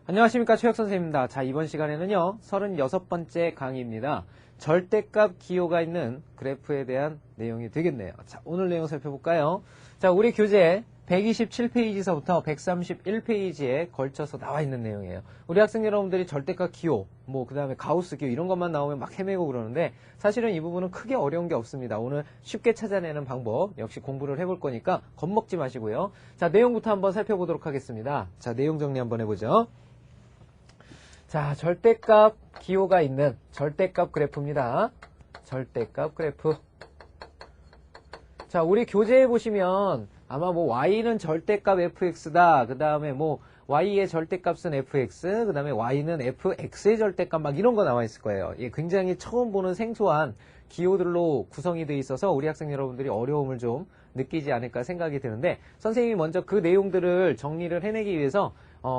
안녕하십니까, 최혁 선생님입니다. 자, 이번 시간에는요 36번째 강의입니다. 절대값 기호가 있는 그래프에 대한 내용이 되겠네요. 자, 오늘 내용 살펴볼까요? 자, 우리 교재 127페이지서부터 131페이지에 걸쳐서 나와 있는 내용이에요. 우리 학생 여러분들이 절대값 기호, 그 다음에 가우스 기호 이런 것만 나오면 막 헤매고 그러는데 사실은 이 부분은 크게 어려운 게 없습니다. 오늘 쉽게 찾아내는 방법 역시 공부를 해볼 거니까 겁먹지 마시고요. 자, 내용부터 한번 살펴보도록 하겠습니다. 자, 내용 정리 한번 해보죠. 자, 절대값 기호가 있는 절대값 그래프입니다. 절대값 그래프. 자, 우리 교재에 보시면 아마 y는 절대값 fx다. 그 다음에 y의 절대값은 fx. 그 다음에 y는 fx의 절대값 막 이런 거 나와 있을 거예요. 예, 굉장히 처음 보는 생소한 기호들로 구성이 되어 있어서 우리 학생 여러분들이 어려움을 좀 느끼지 않을까 생각이 드는데 선생님이 먼저 그 내용들을 정리를 해내기 위해서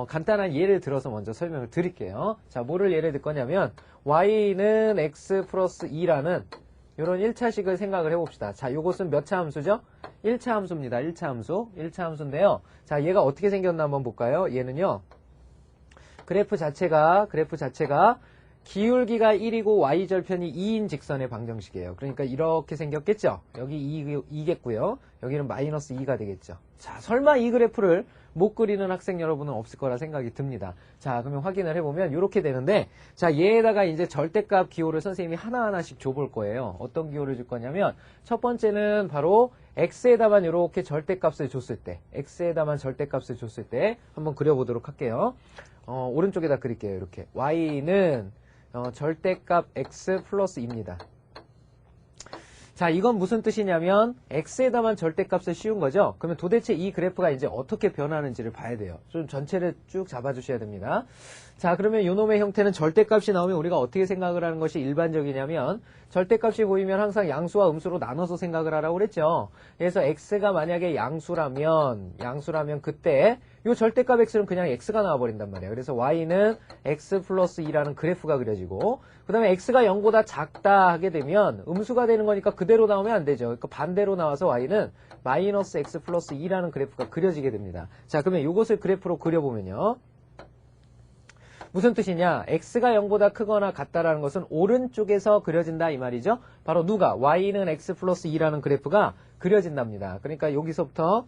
간단한 예를 들어서 먼저 설명을 드릴게요. 자, 뭐를 예를 들 거냐면 y는 x 플러스 2라는 이런 1차식을 생각을 해봅시다. 자, 요것은 몇 차 함수죠? 1차 함수입니다. 1차 함수. 1차 함수인데요. 자, 얘가 어떻게 생겼나 한번 볼까요? 얘는요. 그래프 자체가 기울기가 1이고 y절편이 2인 직선의 방정식이에요. 그러니까 이렇게 생겼겠죠? 여기 2겠고요. 여기는 마이너스 2가 되겠죠. 자, 설마 이 그래프를 못 그리는 학생 여러분은 없을 거라 생각이 듭니다. 자, 그러면 확인을 해보면 이렇게 되는데 자, 얘에다가 이제 절대값 기호를 선생님이 하나하나씩 줘볼 거예요. 어떤 기호를 줄 거냐면 첫 번째는 바로 x에다만 이렇게 절대값을 줬을 때 x에다만 절대값을 줬을 때 한번 그려보도록 할게요. 오른쪽에다 그릴게요. 이렇게 y는 절대값 x 플러스 2입니다. 자, 이건 무슨 뜻이냐면 x에다만 절대값을 씌운 거죠. 그러면 도대체 이 그래프가 이제 어떻게 변하는지를 봐야 돼요. 좀 전체를 쭉 잡아주셔야 됩니다. 자, 그러면 이놈의 형태는 절대값이 나오면 우리가 어떻게 생각을 하는 것이 일반적이냐면 절대값이 보이면 항상 양수와 음수로 나눠서 생각을 하라고 그랬죠. 그래서 x가 만약에 양수라면 그때 이 절대값 x는 그냥 x가 나와버린단 말이에요. 그래서 y는 x 플러스 2라는 그래프가 그려지고 그 다음에 x가 0보다 작다 하게 되면 음수가 되는 거니까 그대로 나오면 안 되죠. 그러니까 반대로 나와서 y는 마이너스 x 플러스 2라는 그래프가 그려지게 됩니다. 자, 그러면 이것을 그래프로 그려보면요. 무슨 뜻이냐? x가 0보다 크거나 같다라는 것은 오른쪽에서 그려진다 이 말이죠. 바로 누가? y는 x 플러스 2라는 그래프가 그려진답니다. 그러니까 여기서부터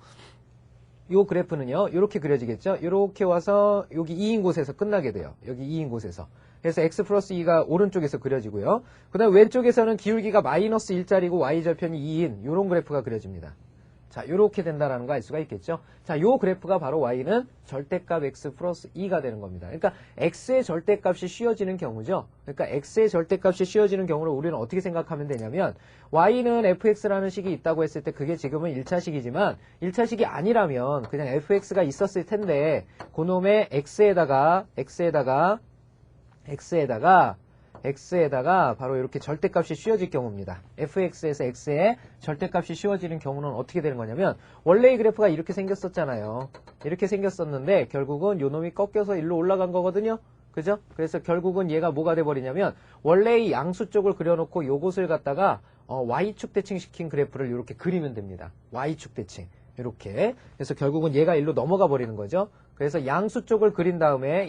요 그래프는요. 이렇게 그려지겠죠. 이렇게 와서 여기 2인 곳에서 끝나게 돼요. 여기 2인 곳에서. 그래서 x 플러스 2가 오른쪽에서 그려지고요. 그 다음 왼쪽에서는 기울기가 마이너스 1짜리고 y절편이 2인 이런 그래프가 그려집니다. 자, 이렇게 된다라는 거 알 수가 있겠죠. 자, 요 그래프가 바로 y는 절대값 x 플러스 2가 되는 겁니다. 그러니까 x의 절대값이 씌워지는 경우죠. 그러니까 x의 절대값이 씌워지는 경우를 우리는 어떻게 생각하면 되냐면 y는 fx라는 식이 있다고 했을 때 그게 지금은 1차식이지만 1차식이 아니라면 그냥 fx가 있었을 텐데 그놈의 x에다가 바로 이렇게 절대값이 씌워질 경우입니다. fx에서 x에 절대값이 씌워지는 경우는 어떻게 되는 거냐면 원래 이 그래프가 이렇게 생겼었잖아요. 이렇게 생겼었는데 결국은 요 놈이 꺾여서 일로 올라간 거거든요. 그죠? 그래서 결국은 얘가 뭐가 돼버리냐면 원래 이 양수 쪽을 그려놓고 요것을 갖다가 y축 대칭 시킨 그래프를 이렇게 그리면 됩니다. y축 대칭. 이렇게. 그래서 결국은 얘가 일로 넘어가 버리는 거죠. 그래서 양수 쪽을 그린 다음에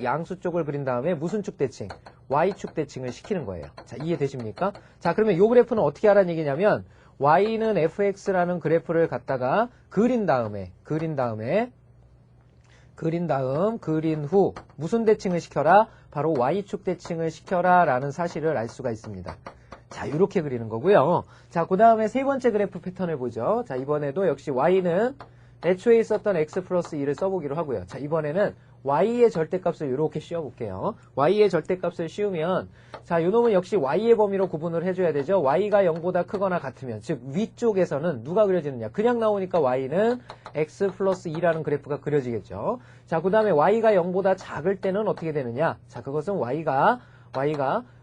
무슨 축 대칭? y축 대칭을 시키는 거예요. 자, 이해되십니까? 자, 그러면 이 그래프는 어떻게 하라는 얘기냐면 y는 fx라는 그래프를 갖다가 그린 후 무슨 대칭을 시켜라? 바로 y축 대칭을 시켜라 라는 사실을 알 수가 있습니다. 자, 이렇게 그리는 거고요. 자, 그 다음에 세 번째 그래프 패턴을 보죠. 자, 이번에도 역시 y는 애초에 있었던 x 플러스 2를 써보기로 하고요. 자, 이번에는 y의 절대값을 이렇게 씌워볼게요. y의 절대값을 씌우면 자, 요놈은 역시 y의 범위로 구분을 해줘야 되죠. y가 0보다 크거나 같으면 즉 위쪽에서는 누가 그려지느냐. 그냥 나오니까 y는 x 플러스 2라는 그래프가 그려지겠죠. 자, 그 다음에 y가 0보다 작을 때는 어떻게 되느냐. 자, 그것은 y가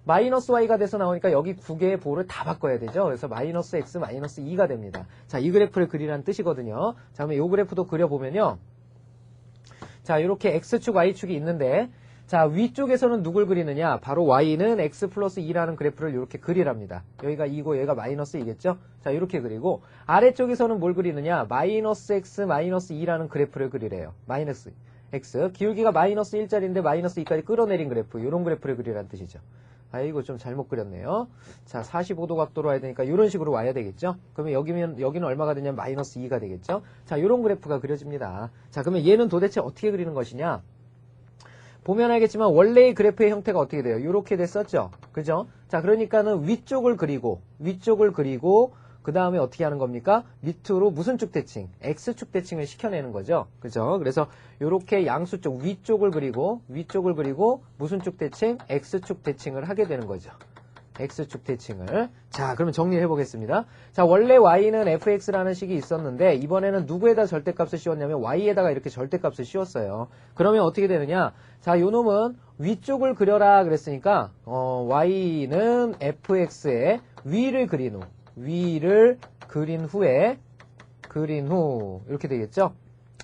마이너스 y가 돼서 나오니까 여기 두 개의 보를 다 바꿔야 되죠. 그래서 마이너스 x 마이너스 2가 됩니다. 자, 이 그래프를 그리라는 뜻이거든요. 자, 그러면 이 그래프도 그려보면요. 자, 이렇게 x축 y축이 있는데 자, 위쪽에서는 누굴 그리느냐. 바로 y는 x 플러스 2라는 그래프를 이렇게 그리랍니다. 여기가 2고 여기가 마이너스 2겠죠. 자, 이렇게 그리고 아래쪽에서는 뭘 그리느냐. 마이너스 x 마이너스 2라는 그래프를 그리래요. 마이너스 x. 기울기가 마이너스 1짜리인데 마이너스 2까지 끌어내린 그래프. 이런 그래프를 그리라는 뜻이죠. 아이고, 좀 잘못 그렸네요. 자, 45도 각도로 와야 되니까 이런 식으로 와야 되겠죠? 그러면 여기는 얼마가 되냐면 마이너스 2가 되겠죠? 자, 이런 그래프가 그려집니다. 자, 그러면 얘는 도대체 어떻게 그리는 것이냐? 보면 알겠지만 원래의 그래프의 형태가 어떻게 돼요? 이렇게 됐었죠? 그죠? 자, 그러니까는 위쪽을 그리고 그 다음에 어떻게 하는 겁니까? 밑으로 무슨 쭉 대칭? X축 대칭을 시켜내는 거죠. 그죠? 그래서 이렇게 양수 쪽 위쪽을 그리고 무슨 쭉 대칭? X축 대칭을 하게 되는 거죠. X축 대칭을. 자, 그러면 정리해 보겠습니다. 자, 원래 Y는 fx라는 식이 있었는데 이번에는 누구에다 절대값을 씌웠냐면 Y에다가 이렇게 절대값을 씌웠어요. 그러면 어떻게 되느냐? 자, 요 놈은 위쪽을 그려라 그랬으니까 Y는 fx의 위를 그린 후 이렇게 되겠죠?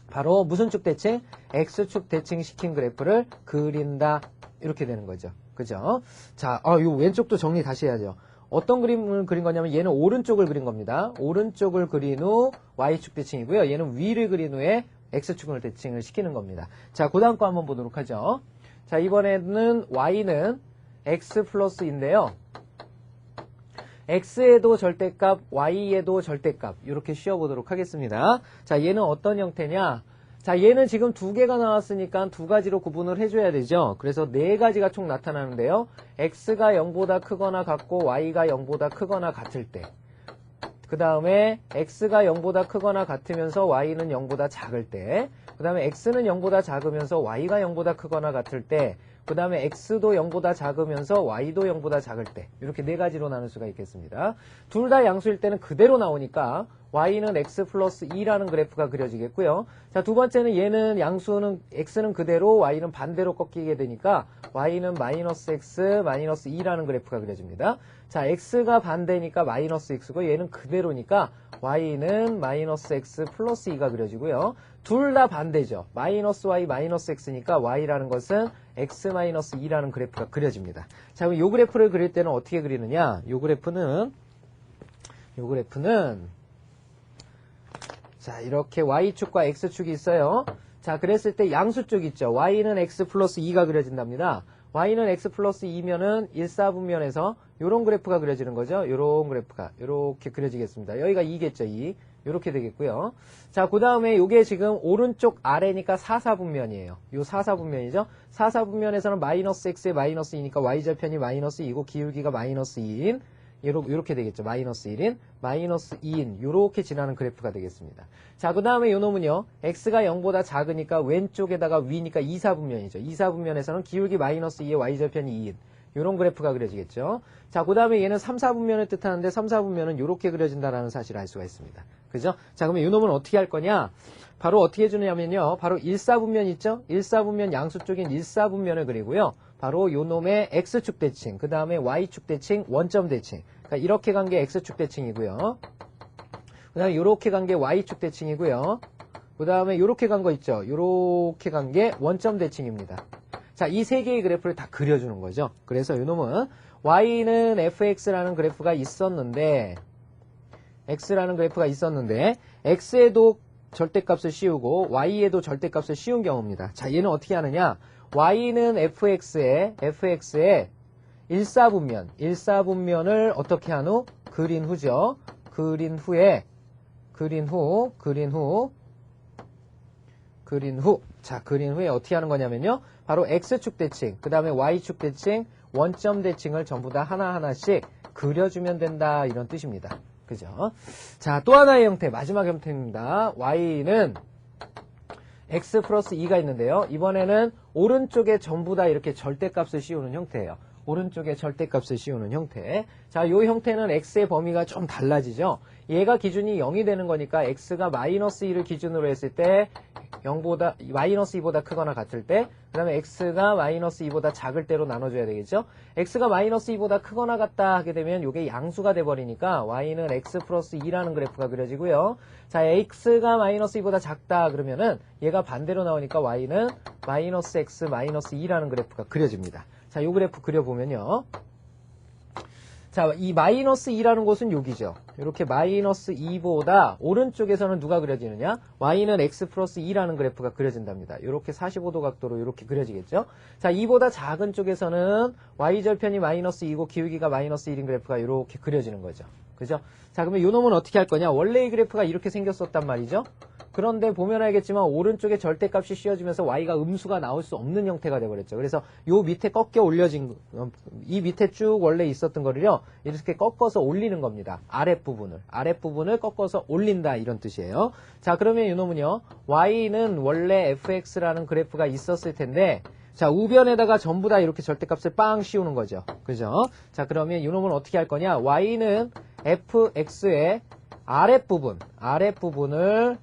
바로 무슨 쭉 대칭? X축 대칭 시킨 그래프를 그린다. 이렇게 되는 거죠. 그죠? 자, 요 왼쪽도 정리 다시 해야죠. 어떤 그림을 그린 거냐면 얘는 오른쪽을 그린 겁니다. 오른쪽을 그린 후 Y축 대칭이고요. 얘는 위를 그린 후에 X축을 대칭을 시키는 겁니다. 자, 그 다음 거 한번 보도록 하죠. 자, 이번에는 Y는 X 플러스인데요. X에도 절대값, Y에도 절대값 이렇게 씌워보도록 하겠습니다. 자, 얘는 어떤 형태냐? 자, 얘는 지금 두 개가 나왔으니까 두 가지로 구분을 해줘야 되죠. 그래서 네 가지가 총 나타나는데요. X가 0보다 크거나 같고 Y가 0보다 크거나 같을 때. 그 다음에 X가 0보다 크거나 같으면서 Y는 0보다 작을 때. 그 다음에 X는 0보다 작으면서 Y가 0보다 크거나 같을 때. 그 다음에 X도 0보다 작으면서 Y도 0보다 작을 때. 이렇게 네 가지로 나눌 수가 있겠습니다. 둘 다 양수일 때는 그대로 나오니까 Y는 X 플러스 2라는 그래프가 그려지겠고요. 자, 두 번째는 얘는 양수는 X는 그대로 Y는 반대로 꺾이게 되니까 Y는 마이너스 X 마이너스 2라는 그래프가 그려집니다. 자, X가 반대니까 마이너스 X고 얘는 그대로니까 Y는 마이너스 X 플러스 2가 그려지고요. 둘 다 반대죠. 마이너스 Y 마이너스 X니까 Y라는 것은 X 마이너스 2라는 그래프가 그려집니다. 자, 그럼 요 그래프를 그릴 때는 어떻게 그리느냐? 요 그래프는 자, 이렇게 Y축과 X축이 있어요. 자, 그랬을 때 양수 쪽 있죠. Y는 X 플러스 2가 그려진답니다. Y는 X 플러스 2면은 1사분면에서 요런 그래프가 그려지는 거죠. 요런 그래프가 요렇게 그려지겠습니다. 여기가 2겠죠. 2. 요렇게 되겠고요. 자, 그 다음에 요게 지금 오른쪽 아래니까 4사분면이에요. 요 4사분면이죠. 4사분면에서는 마이너스 X에 마이너스 2니까 Y절편이 마이너스 2고 기울기가 마이너스 2인 요렇게 되겠죠. 마이너스 1인, 마이너스 2인 요렇게 지나는 그래프가 되겠습니다. 자, 그 다음에 요 놈은요. X가 0보다 작으니까 왼쪽에다가 위니까 2사분면이죠. 2사분면에서는 기울기 마이너스 2에 Y절편이 2인 요런 그래프가 그려지겠죠. 자, 그 다음에 얘는 3사분면을 뜻하는데 3사분면은 요렇게 그려진다라는 사실을 알 수가 있습니다. 그죠? 자, 그러면 요 놈은 어떻게 할 거냐? 바로 어떻게 해주냐면요. 바로 1사분면 있죠? 1사분면 양수 쪽인 1사분면을 그리고요. 바로 요 놈의 X축 대칭, 그 다음에 Y축 대칭, 원점 대칭. 그러니까 이렇게 간 게 X축 대칭이고요. 그 다음에 요렇게 간 게 Y축 대칭이고요. 그 다음에 요렇게 간 거 있죠? 요렇게 간 게 원점 대칭입니다. 자, 이 세 개의 그래프를 다 그려주는 거죠. 그래서 요 놈은 Y는 fx라는 그래프가 있었는데 X에도 절대값을 씌우고 Y에도 절대값을 씌운 경우입니다. 자, 얘는 어떻게 하느냐? Y는 fx의 1사분면을 어떻게 한 후? 그린 후죠. 그린 후에 어떻게 하는 거냐면요. 바로 X축 대칭, 그 다음에 Y축 대칭, 원점 대칭을 전부 다 하나하나씩 그려주면 된다. 이런 뜻입니다. 그죠? 자, 또 하나의 형태, 마지막 형태입니다. Y는 X 플러스 2가 있는데요. 이번에는 오른쪽에 전부 다 이렇게 절대값을 씌우는 형태예요. 오른쪽에 절대값을 씌우는 형태. 자, 이 형태는 X의 범위가 좀 달라지죠. 얘가 기준이 0이 되는 거니까 X가 마이너스 2를 기준으로 했을 때 마이너스 2보다 크거나 같을 때, 그 다음에 X가 마이너스 2보다 작을 때로 나눠줘야 되겠죠. X가 마이너스 2보다 크거나 같다 하게 되면 이게 양수가 돼버리니까 Y는 X 플러스 2라는 그래프가 그려지고요. 자, X가 마이너스 2보다 작다 그러면은 얘가 반대로 나오니까 Y는 마이너스 X 마이너스 2라는 그래프가 그려집니다. 자, 요 그래프 그려보면요. 자, 이 마이너스 2라는 곳은 여기죠. 이렇게 마이너스 2보다 오른쪽에서는 누가 그려지느냐? y는 x 플러스 2라는 그래프가 그려진답니다. 이렇게 45도 각도로 이렇게 그려지겠죠. 자, 2보다 작은 쪽에서는 y절편이 마이너스 2고 기울기가 마이너스 1인 그래프가 이렇게 그려지는 거죠. 그죠? 자, 그러면 요 놈은 어떻게 할 거냐? 원래 이 그래프가 이렇게 생겼었단 말이죠. 그런데 보면 알겠지만 오른쪽에 절대값이 씌워지면서 y가 음수가 나올 수 없는 형태가 돼버렸죠. 그래서 요 밑에 꺾여 올려진 이 밑에 쭉 원래 있었던 거를요 이렇게 꺾어서 올리는 겁니다. 아랫부분을 꺾어서 올린다 이런 뜻이에요. 자, 그러면 이 놈은요 y는 원래 fx라는 그래프가 있었을 텐데 자, 우변에다가 전부 다 이렇게 절대값을 빵 씌우는 거죠. 그죠? 자, 그러면 이 놈은 어떻게 할 거냐? y는 fx의 아랫부분을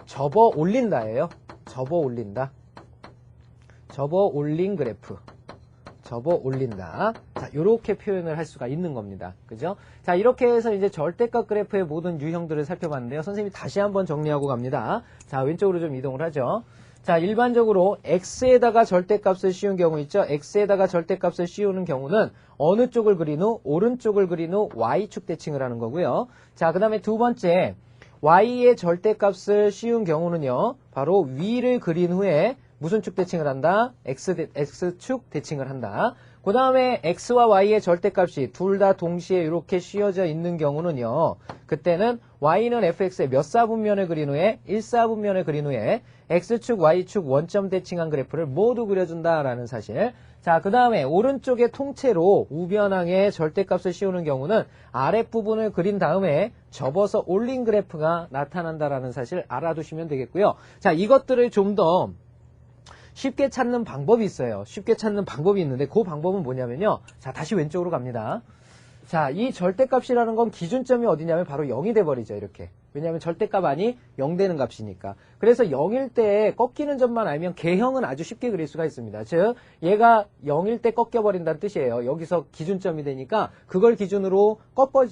접어 올린다예요. 접어 올린 그래프. 접어 올린다. 자, 요렇게 표현을 할 수가 있는 겁니다. 그죠? 자, 이렇게 해서 이제 절대값 그래프의 모든 유형들을 살펴봤는데요. 선생님이 다시 한번 정리하고 갑니다. 자, 왼쪽으로 좀 이동을 하죠. 자, 일반적으로 x에다가 절대값을 씌운 경우 있죠. x에다가 절대값을 씌우는 경우는 어느 쪽을 그린 후 오른쪽을 그린 후 y축 대칭을 하는 거고요. 자, 그 다음에 두 번째 y의 절대값을 씌운 경우는요. 바로 위를 그린 후에 무슨 축 대칭을 한다? x축 대칭을 한다. 그 다음에 x와 y의 절대값이 둘 다 동시에 이렇게 씌워져 있는 경우는요. 그때는 y는 fx의 몇 사분면을 그린 후에 1사분면을 그린 후에 x축, y축 원점 대칭한 그래프를 모두 그려준다라는 사실. 자, 그 다음에 오른쪽에 통째로 우변항에 절대값을 씌우는 경우는 아랫부분을 그린 다음에 접어서 올린 그래프가 나타난다라는 사실 알아두시면 되겠고요. 자, 이것들을 좀 더 쉽게 찾는 방법이 있어요. 쉽게 찾는 방법이 있는데 그 방법은 뭐냐면요. 자, 다시 왼쪽으로 갑니다. 자, 이 절대값이라는 건 기준점이 어디냐면 바로 0이 돼버리죠. 이렇게. 왜냐하면 절대값 아니 0 되는 값이니까. 그래서 0일 때 꺾이는 점만 알면 개형은 아주 쉽게 그릴 수가 있습니다. 즉 얘가 0일 때 꺾여버린다는 뜻이에요. 여기서 기준점이 되니까 그걸 기준으로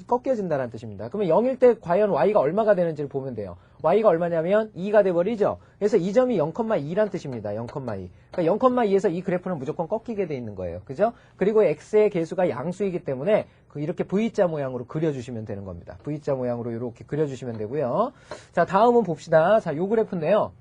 꺾여진다는 뜻입니다. 그러면 0일 때 과연 y가 얼마가 되는지를 보면 돼요. y가 얼마냐면 2가 돼버리죠. 그래서 이 점이 0,2란 뜻입니다. 0,2. 그러니까 0,2에서 이 그래프는 무조건 꺾이게 돼 있는 거예요. 그죠? 그리고 x의 개수가 양수이기 때문에 이렇게 V자 모양으로 그려주시면 되는 겁니다. V자 모양으로 이렇게 그려주시면 되고요. 자, 다음은 봅시다. 자, 요 그래프인데요.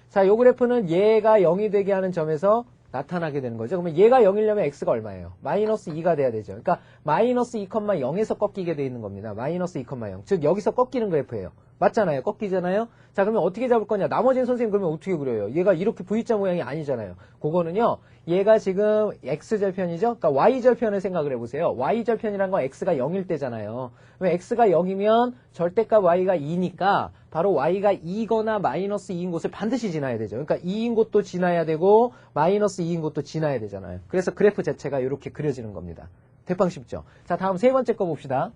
자, 요 그래프는 얘가 0이 되게 하는 점에서 나타나게 되는 거죠. 그러면 얘가 0이려면 x가 얼마예요? 마이너스 2가 돼야 되죠. 그러니까 마이너스 2,0에서 꺾이게 돼 있는 겁니다. 마이너스 2,0. 즉 여기서 꺾이는 그래프예요. 맞잖아요. 꺾이잖아요. 자, 그러면 어떻게 잡을 거냐? 나머지는 선생님 그러면 어떻게 그려요? 얘가 이렇게 V자 모양이 아니잖아요. 그거는요. 얘가 지금 X절편이죠? 그러니까 Y절편을 생각을 해보세요. Y절편이란 건 X가 0일 때잖아요. 그러면 X가 0이면 절대값 Y가 2니까 바로 Y가 2거나 마이너스 2인 곳을 반드시 지나야 되죠. 그러니까 2인 곳도 지나야 되고 마이너스 2인 곳도 지나야 되잖아요. 그래서 그래프 자체가 이렇게 그려지는 겁니다. 대빵 쉽죠? 자, 다음 세 번째 거 봅시다.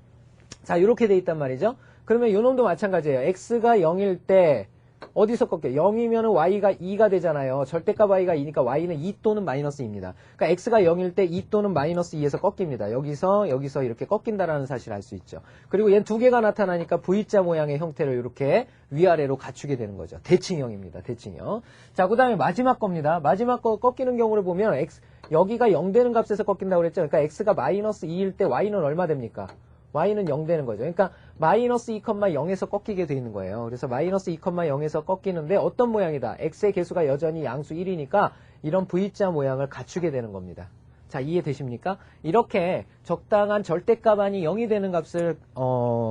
자, 이렇게 돼 있단 말이죠. 그러면 요 놈도 마찬가지예요. x가 0일 때 어디서 꺾여? 0이면 y가 2가 되잖아요. 절대값 y가 2니까 y는 2 또는 마이너스 2입니다. 그러니까 x가 0일 때 2 또는 마이너스 2에서 꺾입니다. 여기서 이렇게 꺾인다라는 사실을 알 수 있죠. 그리고 얘는 두 개가 나타나니까 V자 모양의 형태를 이렇게 위아래로 갖추게 되는 거죠. 대칭형입니다. 대칭형. 자, 그 다음에 마지막 겁니다. 마지막 거 꺾이는 경우를 보면 여기가 0 되는 값에서 꺾인다고 그랬죠. 그러니까 x가 마이너스 2일 때 y는 얼마 됩니까? y는 0 되는 거죠. 그러니까 마이너스 2,0에서 꺾이게 돼 있는 거예요. 그래서 마이너스 2,0에서 꺾이는데 어떤 모양이다? x의 개수가 여전히 양수 1이니까 이런 V자 모양을 갖추게 되는 겁니다. 자, 이해되십니까? 이렇게 적당한 절대값 아니 0이 되는 값을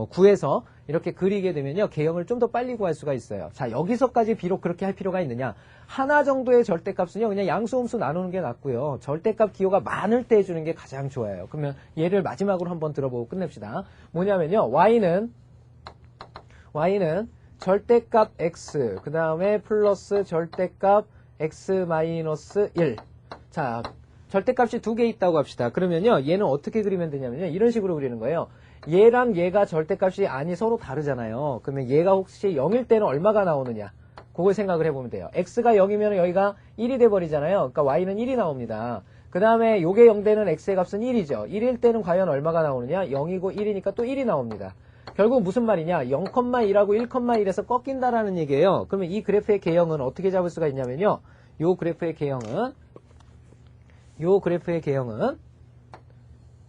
구해서 이렇게 그리게 되면요. 개형을 좀 더 빨리 구할 수가 있어요. 자, 여기서까지 비록 그렇게 할 필요가 있느냐? 하나 정도의 절대값은요. 그냥 양수 음수 나누는 게 낫고요. 절대값 기호가 많을 때 해주는 게 가장 좋아요. 그러면 얘를 마지막으로 한번 들어보고 끝냅시다. 뭐냐면요. y는 절대값 x 그 다음에 플러스 절대값 x 마이너스 1. 자, 절대값이 두 개 있다고 합시다. 그러면요. 얘는 어떻게 그리면 되냐면요. 이런 식으로 그리는 거예요. 얘랑 얘가 절대값이 아니 서로 다르잖아요. 그러면 얘가 혹시 0일 때는 얼마가 나오느냐? 그걸 생각을 해보면 돼요. x가 0이면 여기가 1이 돼버리잖아요. 그러니까 y는 1이 나옵니다. 그 다음에 요게 0 되는 x의 값은 1이죠. 1일 때는 과연 얼마가 나오느냐? 0이고 1이니까 또 1이 나옵니다. 결국 무슨 말이냐? 0,1하고 1,1에서 꺾인다라는 얘기예요. 그러면 이 그래프의 개형은 어떻게 잡을 수가 있냐면요. 요 그래프의 개형은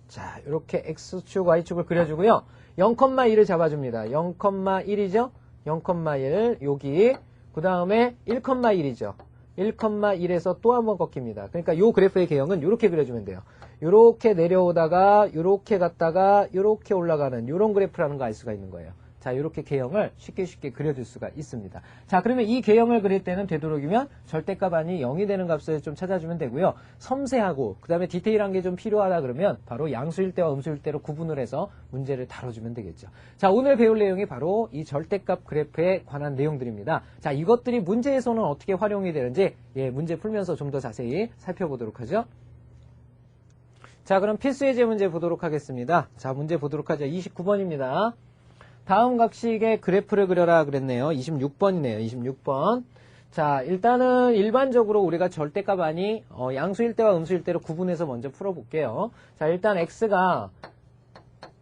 자, 이렇게 X축, Y축을 그려주고요. 0,1을 잡아줍니다. 0,1이죠? 0,1 여기 그 다음에 1,1이죠. 1,1에서 또 한 번 꺾입니다. 그러니까 요 그래프의 개형은 이렇게 그려주면 돼요. 이렇게 내려오다가 이렇게 갔다가 이렇게 올라가는 이런 그래프라는 거 알 수가 있는 거예요. 자, 이렇게 개형을 쉽게 그려줄 수가 있습니다. 자, 그러면 이 개형을 그릴 때는 되도록이면 절대값 아니 0이 되는 값을 좀 찾아주면 되고요. 섬세하고 그 다음에 디테일한 게 좀 필요하다 그러면 바로 양수일 때와 음수일 때로 구분을 해서 문제를 다뤄주면 되겠죠. 자, 오늘 배울 내용이 바로 이 절대값 그래프에 관한 내용들입니다. 자, 이것들이 문제에서는 어떻게 활용이 되는지 문제 풀면서 좀 더 자세히 살펴보도록 하죠. 자, 그럼 필수예제 문제 보도록 하겠습니다. 자, 문제 보도록 하죠. 29번입니다. 다음 각식의 그래프를 그려라 그랬네요. 26번이네요. 26번. 자, 일단은 일반적으로 우리가 절대값 아니 양수일 때와 음수일 때로 구분해서 먼저 풀어볼게요. 자, 일단 x가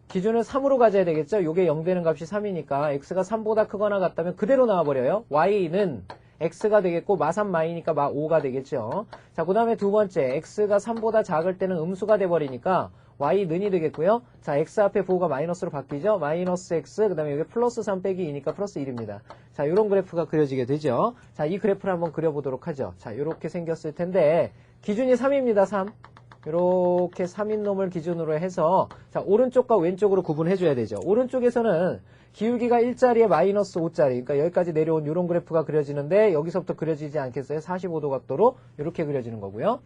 기준을 3으로 가져야 되겠죠. 요게 0 되는 값이 3이니까 x가 3보다 크거나 같다면 그대로 나와버려요. y는 x가 되겠고 마3 마이니까 마5가 되겠죠. 자, 그 다음에 두 번째 x가 3보다 작을 때는 음수가 돼버리니까 y는이 되겠고요. 자, x 앞에 부호가 마이너스로 바뀌죠. 마이너스 x 그 다음에 여기 플러스 3 빼기 2니까 플러스 1입니다. 자, 이런 그래프가 그려지게 되죠. 자, 이 그래프를 한번 그려보도록 하죠. 자, 이렇게 생겼을 텐데 기준이 3입니다. 3. 이렇게 3인 놈을 기준으로 해서 자, 오른쪽과 왼쪽으로 구분해줘야 되죠. 오른쪽에서는 기울기가 1짜리에 마이너스 5짜리 그러니까 여기까지 내려온 이런 그래프가 그려지는데 여기서부터 그려지지 않겠어요? 45도 각도로 이렇게 그려지는 거고요.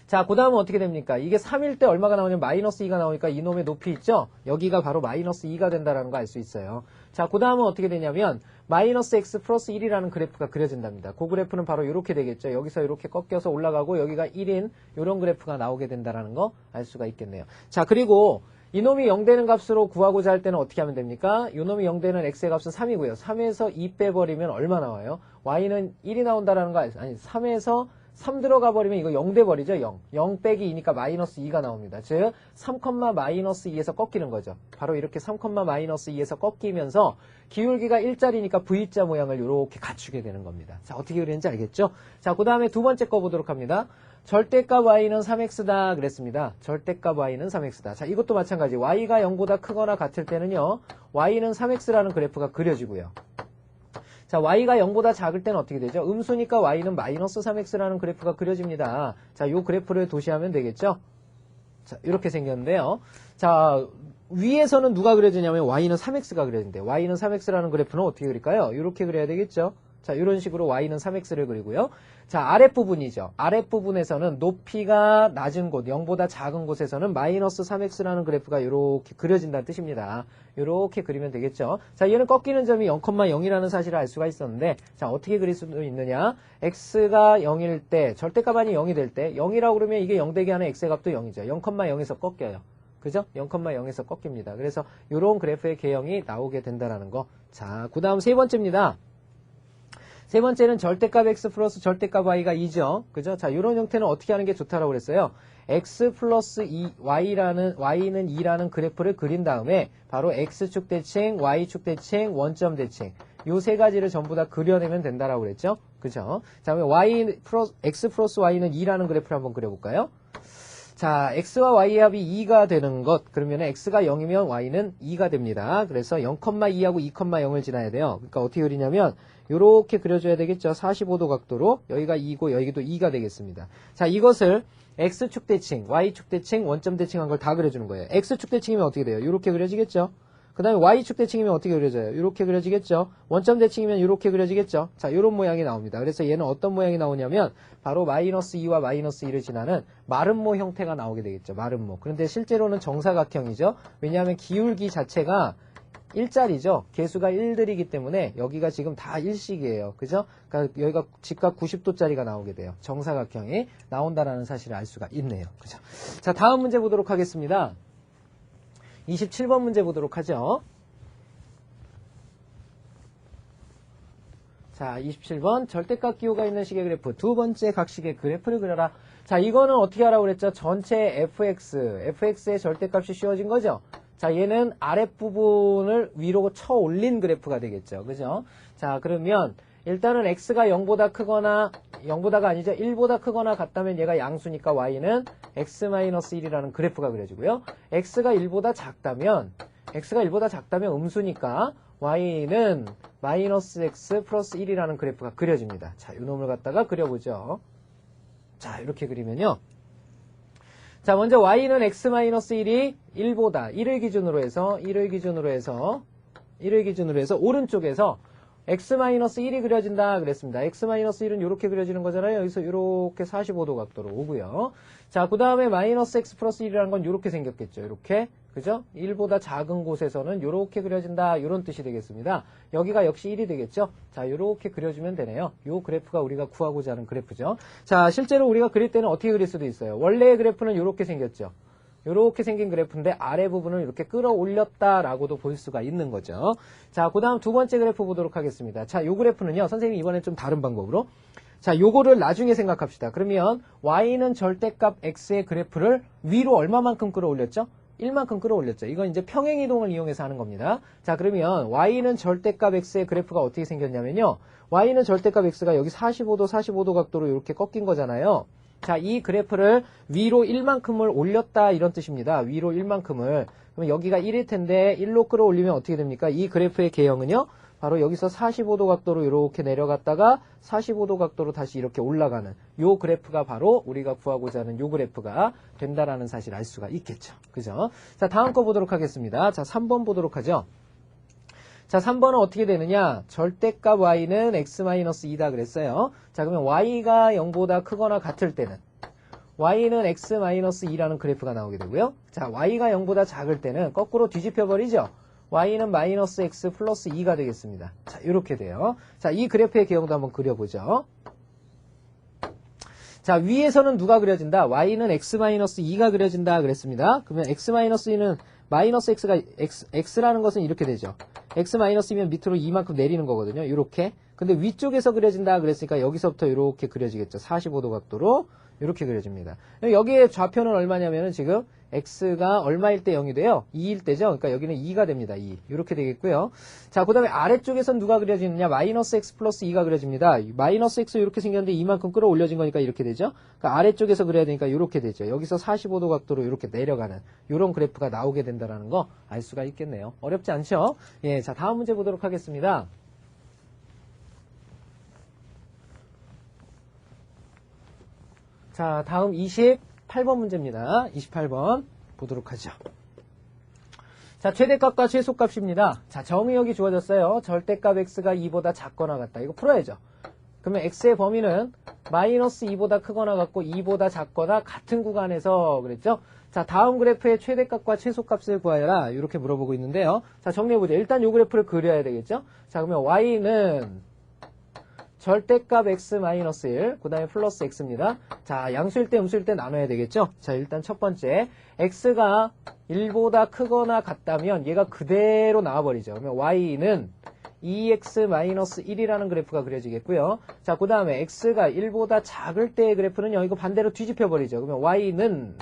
자, 그 다음은 어떻게 됩니까? 이게 3일 때 얼마가 나오냐면 마이너스 2가 나오니까 이놈의 높이 있죠? 여기가 바로 마이너스 2가 된다는 거 알 수 있어요. 자, 그 다음은 어떻게 되냐면 마이너스 x 플러스 1이라는 그래프가 그려진답니다. 그 그래프는 바로 이렇게 되겠죠. 여기서 이렇게 꺾여서 올라가고 여기가 1인 이런 그래프가 나오게 된다는 거 알 수가 있겠네요. 자, 그리고 이놈이 0 되는 값으로 구하고자 할 때는 어떻게 하면 됩니까? 이놈이 0 되는 x의 값은 3이고요. 3에서 2 빼버리면 얼마 나와요? y는 1이 나온다는 거 아니 3에서 3 들어가 버리면 이거 0 돼버리죠. 0. 0 빼기 2니까 마이너스 2가 나옵니다. 즉 3, 마이너스 2에서 꺾이는 거죠. 바로 이렇게 3, 마이너스 2에서 꺾이면서 기울기가 1짜리니까 V자 모양을 이렇게 갖추게 되는 겁니다. 자, 어떻게 그리는지 알겠죠? 자, 그 다음에 두 번째 거 보도록 합니다. 절대값 y는 3x다 그랬습니다. 절대값 y는 3x다. 자, 이것도 마찬가지. y가 0보다 크거나 같을 때는요. y는 3x라는 그래프가 그려지고요. 자, y가 0보다 작을 때는 어떻게 되죠? 음수니까 y는 마이너스 3x라는 그래프가 그려집니다. 자, 요 그래프를 도시하면 되겠죠? 자, 이렇게 생겼는데요. 자, 위에서는 누가 그려지냐면 y는 3x가 그려진대. y는 3x라는 그래프는 어떻게 그릴까요? 이렇게 그려야 되겠죠? 자, 이런 식으로 y는 3x를 그리고요. 자, 아랫부분이죠. 아랫부분에서는 높이가 낮은 곳, 0보다 작은 곳에서는 마이너스 3x라는 그래프가 이렇게 그려진다는 뜻입니다. 이렇게 그리면 되겠죠. 자, 얘는 꺾이는 점이 0,0이라는 사실을 알 수가 있었는데, 자, 어떻게 그릴 수 있느냐? x가 0일 때, 절대값 아니 0이 될 때, 0이라고 그러면 이게 0 되게 하는 x의 값도 0이죠. 0,0에서 꺾여요. 그죠? 0,0에서 꺾입니다. 그래서 이런 그래프의 개형이 나오게 된다는 거. 자, 그 다음 세 번째입니다. 세 번째는 절대값 x 플러스 절대값 y가 2죠. 그죠? 자, 이런 형태는 어떻게 하는 게 좋다라고 그랬어요? x 플러스 2, y는 2라는 그래프를 그린 다음에 바로 x축 대칭, y축 대칭, 원점 대칭. 요 세 가지를 전부 다 그려내면 된다라고 그랬죠? 그죠? 자, 그러면 x 플러스 y는 2라는 그래프를 한번 그려볼까요? 자, x와 y의 합이 2가 되는 것. 그러면 x가 0이면 y는 2가 됩니다. 그래서 0,2하고 2,0을 지나야 돼요. 그러니까 어떻게 그리냐면 요렇게 그려줘야 되겠죠. 45도 각도로 여기가 2고 여기도 2가 되겠습니다. 자, 이것을 x축 대칭, y축 대칭, 원점 대칭한 걸 다 그려주는 거예요. x축 대칭이면 어떻게 돼요? 이렇게 그려지겠죠. 그 다음에 y축 대칭이면 어떻게 그려져요? 이렇게 그려지겠죠. 원점 대칭이면 이렇게 그려지겠죠. 자, 이런 모양이 나옵니다. 그래서 얘는 어떤 모양이 나오냐면 바로 마이너스 2와 마이너스 2를 지나는 마름모 형태가 나오게 되겠죠. 마름모. 그런데 실제로는 정사각형이죠. 왜냐하면 기울기 자체가 1짜리죠. 개수가 1들이기 때문에 여기가 지금 다 일식이에요. 그죠? 그러니까 여기가 직각 90도짜리가 나오게 돼요. 정사각형이 나온다라는 사실을 알 수가 있네요. 그죠? 자, 다음 문제 보도록 하겠습니다. 27번 문제 보도록 하죠. 자, 27번 절대값 기호가 있는 식의 그래프 두 번째 각식의 그래프를 그려라. 자, 이거는 어떻게 하라고 그랬죠? 전체 fx의 절대값이 씌워진 거죠. 자, 얘는 아랫부분을 위로 쳐 올린 그래프가 되겠죠. 그죠? 자, 그러면 일단은 x가 0보다 크거나 0보다가 아니죠. 1보다 크거나 같다면 얘가 양수니까 y는 x-1이라는 그래프가 그려지고요. x가 1보다 작다면 음수니까 y는 마이너스 x 플러스 1이라는 그래프가 그려집니다. 자, 이 놈을 갖다가 그려보죠. 자, 이렇게 그리면요. 자, 먼저 y는 x-1이 1보다 1을 기준으로 해서 오른쪽에서 x-1이 그려진다 그랬습니다. x-1은 이렇게 그려지는 거잖아요. 여기서 이렇게 45도 각도로 오고요. 자, 그 다음에 마이너스 x 플러스 1이라는 건 이렇게 생겼겠죠. 이렇게. 그죠? 1보다 작은 곳에서는 이렇게 그려진다. 이런 뜻이 되겠습니다. 여기가 역시 1이 되겠죠? 자, 이렇게 그려주면 되네요. 이 그래프가 우리가 구하고자 하는 그래프죠. 자, 실제로 우리가 그릴 때는 어떻게 그릴 수도 있어요. 원래의 그래프는 이렇게 생겼죠. 이렇게 생긴 그래프인데 아래 부분을 이렇게 끌어올렸다라고도 볼 수가 있는 거죠. 자, 그 다음 두 번째 그래프 보도록 하겠습니다. 자, 요 그래프는요. 선생님이 이번엔 좀 다른 방법으로. 자, 요거를 나중에 생각합시다. 그러면 y는 절대값 x의 그래프를 위로 얼마만큼 끌어올렸죠? 1만큼 끌어올렸죠. 이건 이제 평행이동을 이용해서 하는 겁니다. 자, 그러면 y는 절대값 x의 그래프가 어떻게 생겼냐면요. y는 절대값 x가 여기 45도 각도로 이렇게 꺾인 거잖아요. 자, 이 그래프를 위로 1만큼을 올렸다 이런 뜻입니다. 위로 1만큼을. 그럼 여기가 1일 텐데 1로 끌어올리면 어떻게 됩니까? 이 그래프의 개형은요. 바로 여기서 45도 각도로 이렇게 내려갔다가 45도 각도로 다시 이렇게 올라가는 요 그래프가 바로 우리가 구하고자 하는 요 그래프가 된다라는 사실을 알 수가 있겠죠. 그죠? 자, 다음 거 보도록 하겠습니다. 자, 3번 보도록 하죠. 자, 3번은 어떻게 되느냐? 절대값 y는 x-2다 그랬어요. 자, 그러면 y가 0보다 크거나 같을 때는 y는 x-2라는 그래프가 나오게 되고요. 자, y가 0보다 작을 때는 거꾸로 뒤집혀 버리죠. y는 마이너스 x 플러스 2가 되겠습니다. 자, 이렇게 돼요. 자, 이 그래프의 개형도 한번 그려보죠. 자, 위에서는 누가 그려진다? y는 x-2가 그려진다 그랬습니다. 그러면 x-2는 마이너스 x라는 것은 이렇게 되죠. x-2면 밑으로 2만큼 내리는 거거든요. 이렇게. 근데 위쪽에서 그려진다 그랬으니까 여기서부터 이렇게 그려지겠죠. 45도 각도로 이렇게 그려집니다. 여기에 좌표는 얼마냐면은 지금 x가 얼마일 때 0이 돼요? 2일 때죠. 그러니까 여기는 2가 됩니다. 2. 이렇게 되겠고요. 자, 그 다음에 아래쪽에선 누가 그려지느냐? 마이너스 x 플러스 2가 그려집니다. 마이너스 x 이렇게 생겼는데 이만큼 끌어올려진 거니까 이렇게 되죠. 그러니까 아래쪽에서 그려야 되니까 이렇게 되죠. 여기서 45도 각도로 이렇게 내려가는 이런 그래프가 나오게 된다는 거 알 수가 있겠네요. 어렵지 않죠? 예, 자, 다음 문제 보도록 하겠습니다. 자, 다음 28번 문제입니다. 28번 보도록 하죠. 자, 최대값과 최소값입니다. 자, 정의역이 주어졌어요. 절대값 x가 2보다 작거나 같다. 이거 풀어야죠. 그러면 x의 범위는 마이너스 2보다 크거나 같고 2보다 작거나 같은 구간에서 그랬죠. 자, 다음 그래프의 최대값과 최소값을 구하여라. 이렇게 물어보고 있는데요. 자, 정리해보죠. 일단 이 그래프를 그려야 되겠죠. 자, 그러면 y는 절대값 x-1, 그 다음에 플러스 x입니다. 자, 양수일 때 음수일 때 나눠야 되겠죠? 자, 일단 첫 번째, x가 1보다 크거나 같다면 얘가 그대로 나와버리죠. 그러면 y는 2x-1이라는 그래프가 그려지겠고요. 자, 그 다음에 x가 1보다 작을 때의 그래프는요, 이거 반대로 뒤집혀버리죠. 그러면 y는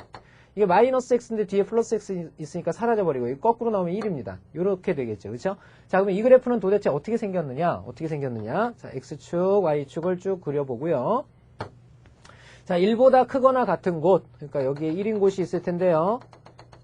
이게 마이너스 x인데 뒤에 플러스 x 있으니까 사라져버리고 이거 거꾸로 나오면 1입니다. 이렇게 되겠죠. 그렇죠? 자, 그러면 이 그래프는 도대체 어떻게 생겼느냐? 자, x축, y축을 쭉 그려보고요. 자, 1보다 크거나 같은 곳, 그러니까 여기에 1인 곳이 있을 텐데요.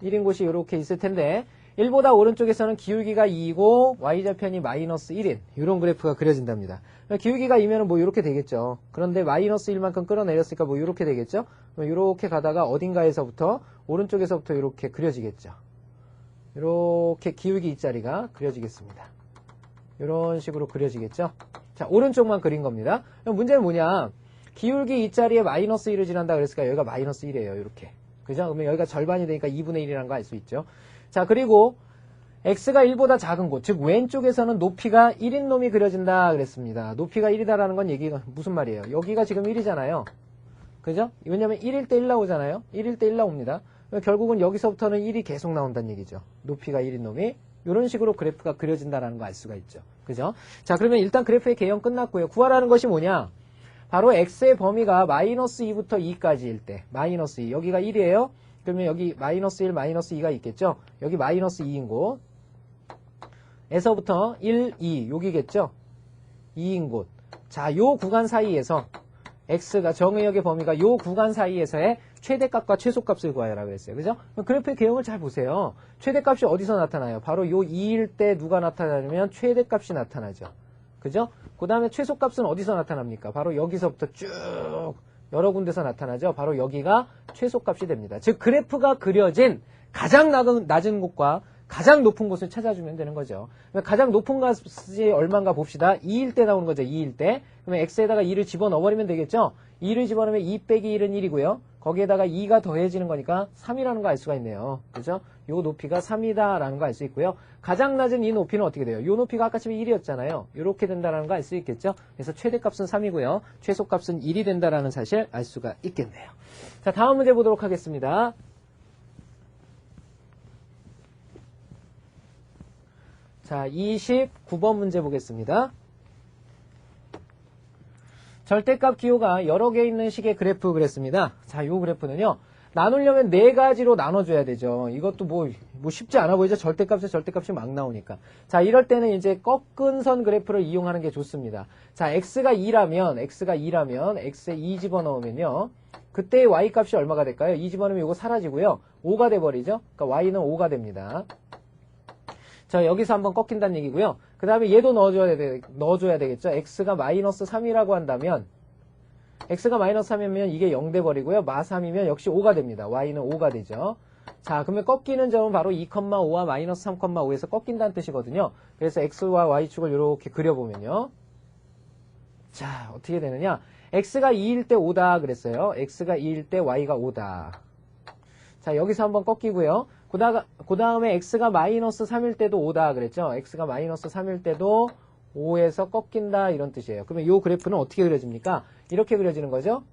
1인 곳이 이렇게 있을 텐데 1보다 오른쪽에서는 기울기가 2이고 y좌편이 마이너스 1인 이런 그래프가 그려진답니다. 기울기가 2면은 뭐 이렇게 되겠죠. 그런데 마이너스 1만큼 끌어내렸으니까 뭐 이렇게 되겠죠. 이렇게 가다가 어딘가에서부터 오른쪽에서부터 이렇게 그려지겠죠. 이렇게 기울기 이 자리가 그려지겠습니다. 이런 식으로 그려지겠죠. 자, 오른쪽만 그린 겁니다. 그럼 문제는 뭐냐? 기울기 이 자리에 마이너스 1을 지난다 그랬으니까 여기가 마이너스 1이에요. 이렇게. 그죠? 그러면 여기가 절반이 되니까 2분의 1이라는 거 알 수 있죠. 자, 그리고 x가 1보다 작은 곳, 즉 왼쪽에서는 높이가 1인 놈이 그려진다 그랬습니다. 높이가 1이다라는 건 얘기가 무슨 말이에요? 여기가 지금 1이잖아요. 그죠? 왜냐면 1일 때 1 나오잖아요. 1일 때 1 나옵니다. 결국은 여기서부터는 1이 계속 나온다는 얘기죠. 높이가 1인 놈이. 이런 식으로 그래프가 그려진다라는 거 알 수가 있죠. 그죠? 자, 그러면 일단 그래프의 개형 끝났고요. 구하라는 것이 뭐냐? 바로 x의 범위가 마이너스 2부터 2까지일 때, 마이너스 2. 여기가 1이에요. 그러면 여기 마이너스 1, 마이너스 2가 있겠죠? 여기 마이너스 2인 곳. 에서부터 1, 2, 여기겠죠? 2인 곳. 자, 요 구간 사이에서 x가 정의역의 범위가 요 구간 사이에서의 최대값과 최소값을 구하라고 했어요. 그죠? 그래프의 개형을 잘 보세요. 최대값이 어디서 나타나요? 바로 요 2일 때 누가 나타나냐면 최대값이 나타나죠. 그죠? 그 다음에 최소값은 어디서 나타납니까? 바로 여기서부터 쭉 여러 군데서 나타나죠. 바로 여기가 최소값이 됩니다. 즉 그래프가 그려진 가장 낮은 곳과 가장 높은 곳을 찾아주면 되는 거죠. 가장 높은 값이 얼마인가 봅시다. 2일 때 나오는 거죠. 2일 때. 그러면 x에다가 2를 집어넣어버리면 되겠죠. 2를 집어넣으면 2 빼기 1은 1이고요. 거기에다가 2가 더해지는 거니까 3이라는 거 알 수가 있네요. 그죠? 요 높이가 3이다라는 거 알 수 있고요. 가장 낮은 이 높이는 어떻게 돼요? 요 높이가 아까처럼 1이었잖아요. 이렇게 된다는 거 알 수 있겠죠? 그래서 최대값은 3이고요. 최소값은 1이 된다라는 사실 알 수가 있겠네요. 자, 다음 문제 보도록 하겠습니다. 자, 29번 문제 보겠습니다. 절대값 기호가 여러 개 있는 식의 그래프 그랬습니다. 자, 이 그래프는요. 나누려면 네 가지로 나눠줘야 되죠. 이것도 뭐 쉽지 않아 보이죠? 절대값이 막 나오니까. 자, 이럴 때는 이제 꺾은 선 그래프를 이용하는 게 좋습니다. 자, x가 2라면 x에 2 집어넣으면요. 그때 y값이 얼마가 될까요? 2 집어넣으면 이거 사라지고요. 5가 돼버리죠? 그러니까 y는 5가 됩니다. 자, 여기서 한번 꺾인다는 얘기고요. 그 다음에 얘도 넣어줘야 되겠죠. x가 마이너스 3이라고 한다면 x가 마이너스 3이면 이게 0 돼버리고요. 마 3이면 역시 5가 됩니다. y는 5가 되죠. 자, 그러면 꺾이는 점은 바로 2,5와 마이너스 3,5에서 꺾인다는 뜻이거든요. 그래서 x와 y축을 이렇게 그려보면요. 자, 어떻게 되느냐. x가 2일 때 5다 그랬어요. x가 2일 때 y가 5다. 자, 여기서 한번 꺾이고요. 그 다음에 x가 마이너스 3일 때도 5다 그랬죠. x가 마이너스 3일 때도 5에서 꺾인다 이런 뜻이에요. 그러면 이 그래프는 어떻게 그려집니까? 이렇게 그려지는 거죠.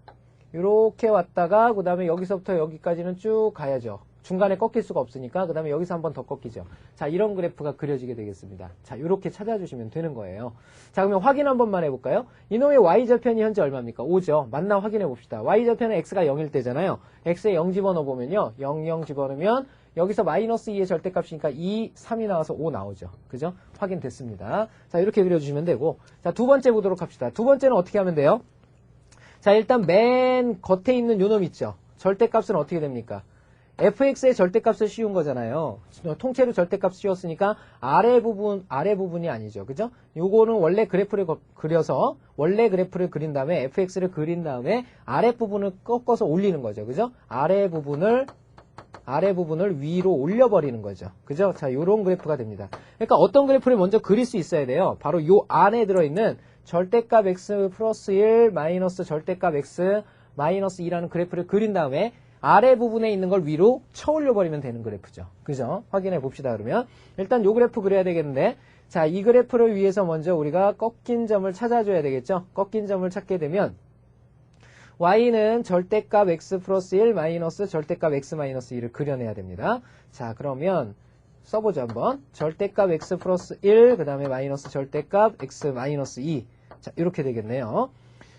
이렇게 왔다가 그 다음에 여기서부터 여기까지는 쭉 가야죠. 중간에 꺾일 수가 없으니까 그 다음에 여기서 한 번 더 꺾이죠. 자, 이런 그래프가 그려지게 되겠습니다. 자, 이렇게 찾아주시면 되는 거예요. 자, 그러면 확인 한 번만 해볼까요? 이놈의 y절편이 현재 얼마입니까? 5죠. 맞나 확인해 봅시다. y절편은 x가 0일 때잖아요. x에 0 집어넣어보면요. 0, 0 집어넣으면 여기서 마이너스 2의 절대값이니까 2, 3이 나와서 5 나오죠. 그죠? 확인됐습니다. 자, 이렇게 그려주시면 되고. 자, 두 번째 보도록 합시다. 두 번째는 어떻게 하면 돼요? 자, 일단 맨 겉에 있는 요놈 있죠? 절대값은 어떻게 됩니까? fx의 절대값을 씌운 거잖아요. 통째로 절대값 씌웠으니까 아래 부분이 아니죠. 그죠? 요거는 원래 그래프를 그려서, 원래 그래프를 그린 다음에 fx를 그린 다음에 아랫부분을 꺾어서 올리는 거죠. 그죠? 아랫부분을 위로 올려버리는 거죠. 그죠? 자, 요런 그래프가 됩니다. 그러니까 어떤 그래프를 먼저 그릴 수 있어야 돼요. 바로 요 안에 들어있는 절대값 x 플러스 1 마이너스 절대값 x 마이너스 2라는 그래프를 그린 다음에 아래 부분에 있는 걸 위로 쳐올려 버리면 되는 그래프죠. 그죠? 확인해 봅시다. 그러면 일단 요 그래프 그려야 되겠는데, 자, 이 그래프를 위해서 먼저 우리가 꺾인 점을 찾아줘야 되겠죠. 꺾인 점을 찾게 되면 y는 절대값 x 플러스 1 마이너스 절대값 x 마이너스 2를 그려내야 됩니다. 자, 그러면 써보죠 한번. 절대값 x 플러스 1 그 다음에 마이너스 절대값 x 마이너스 2. 자, 이렇게 되겠네요.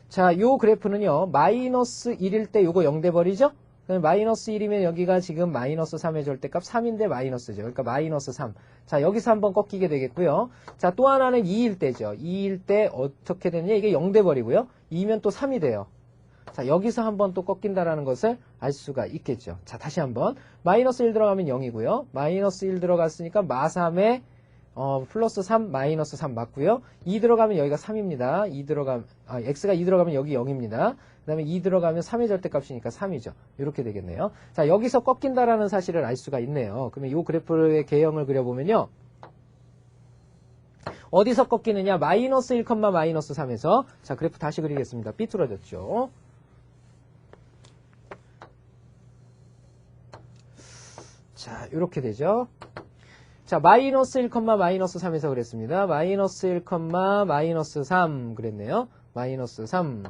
자, 요 그래프는요 마이너스 1일 때 요거 0 돼버리죠. 마이너스 1이면 여기가 지금 마이너스 3의 절대값 3인데 마이너스죠. 그러니까 마이너스 3. 자, 여기서 한번 꺾이게 되겠고요. 자, 또 하나는 2일 때죠. 2일 때 어떻게 되느냐. 이게 0 돼버리고요. 2면 또 3이 돼요. 자, 여기서 한번 또 꺾인다라는 것을 알 수가 있겠죠. 자, 다시 한번. 마이너스 1 들어가면 0이고요. 마이너스 1 들어갔으니까 마3에 플러스 3, 마이너스 3 맞고요. 2 들어가면 여기가 3입니다. x가 2 들어가면 여기 0입니다. 그 다음에 2 들어가면 3의 절대값이니까 3이죠. 이렇게 되겠네요. 자, 여기서 꺾인다라는 사실을 알 수가 있네요. 그러면 이 그래프의 개형을 그려보면요. 어디서 꺾이느냐? 마이너스 1, 마이너스 3에서. 자, 그래프 다시 그리겠습니다. 삐뚤어졌죠. 자, 이렇게 되죠. 자, 마이너스 1, 마이너스 3에서 그랬습니다. 마이너스 1, 마이너스 3 그랬네요. 마이너스 3.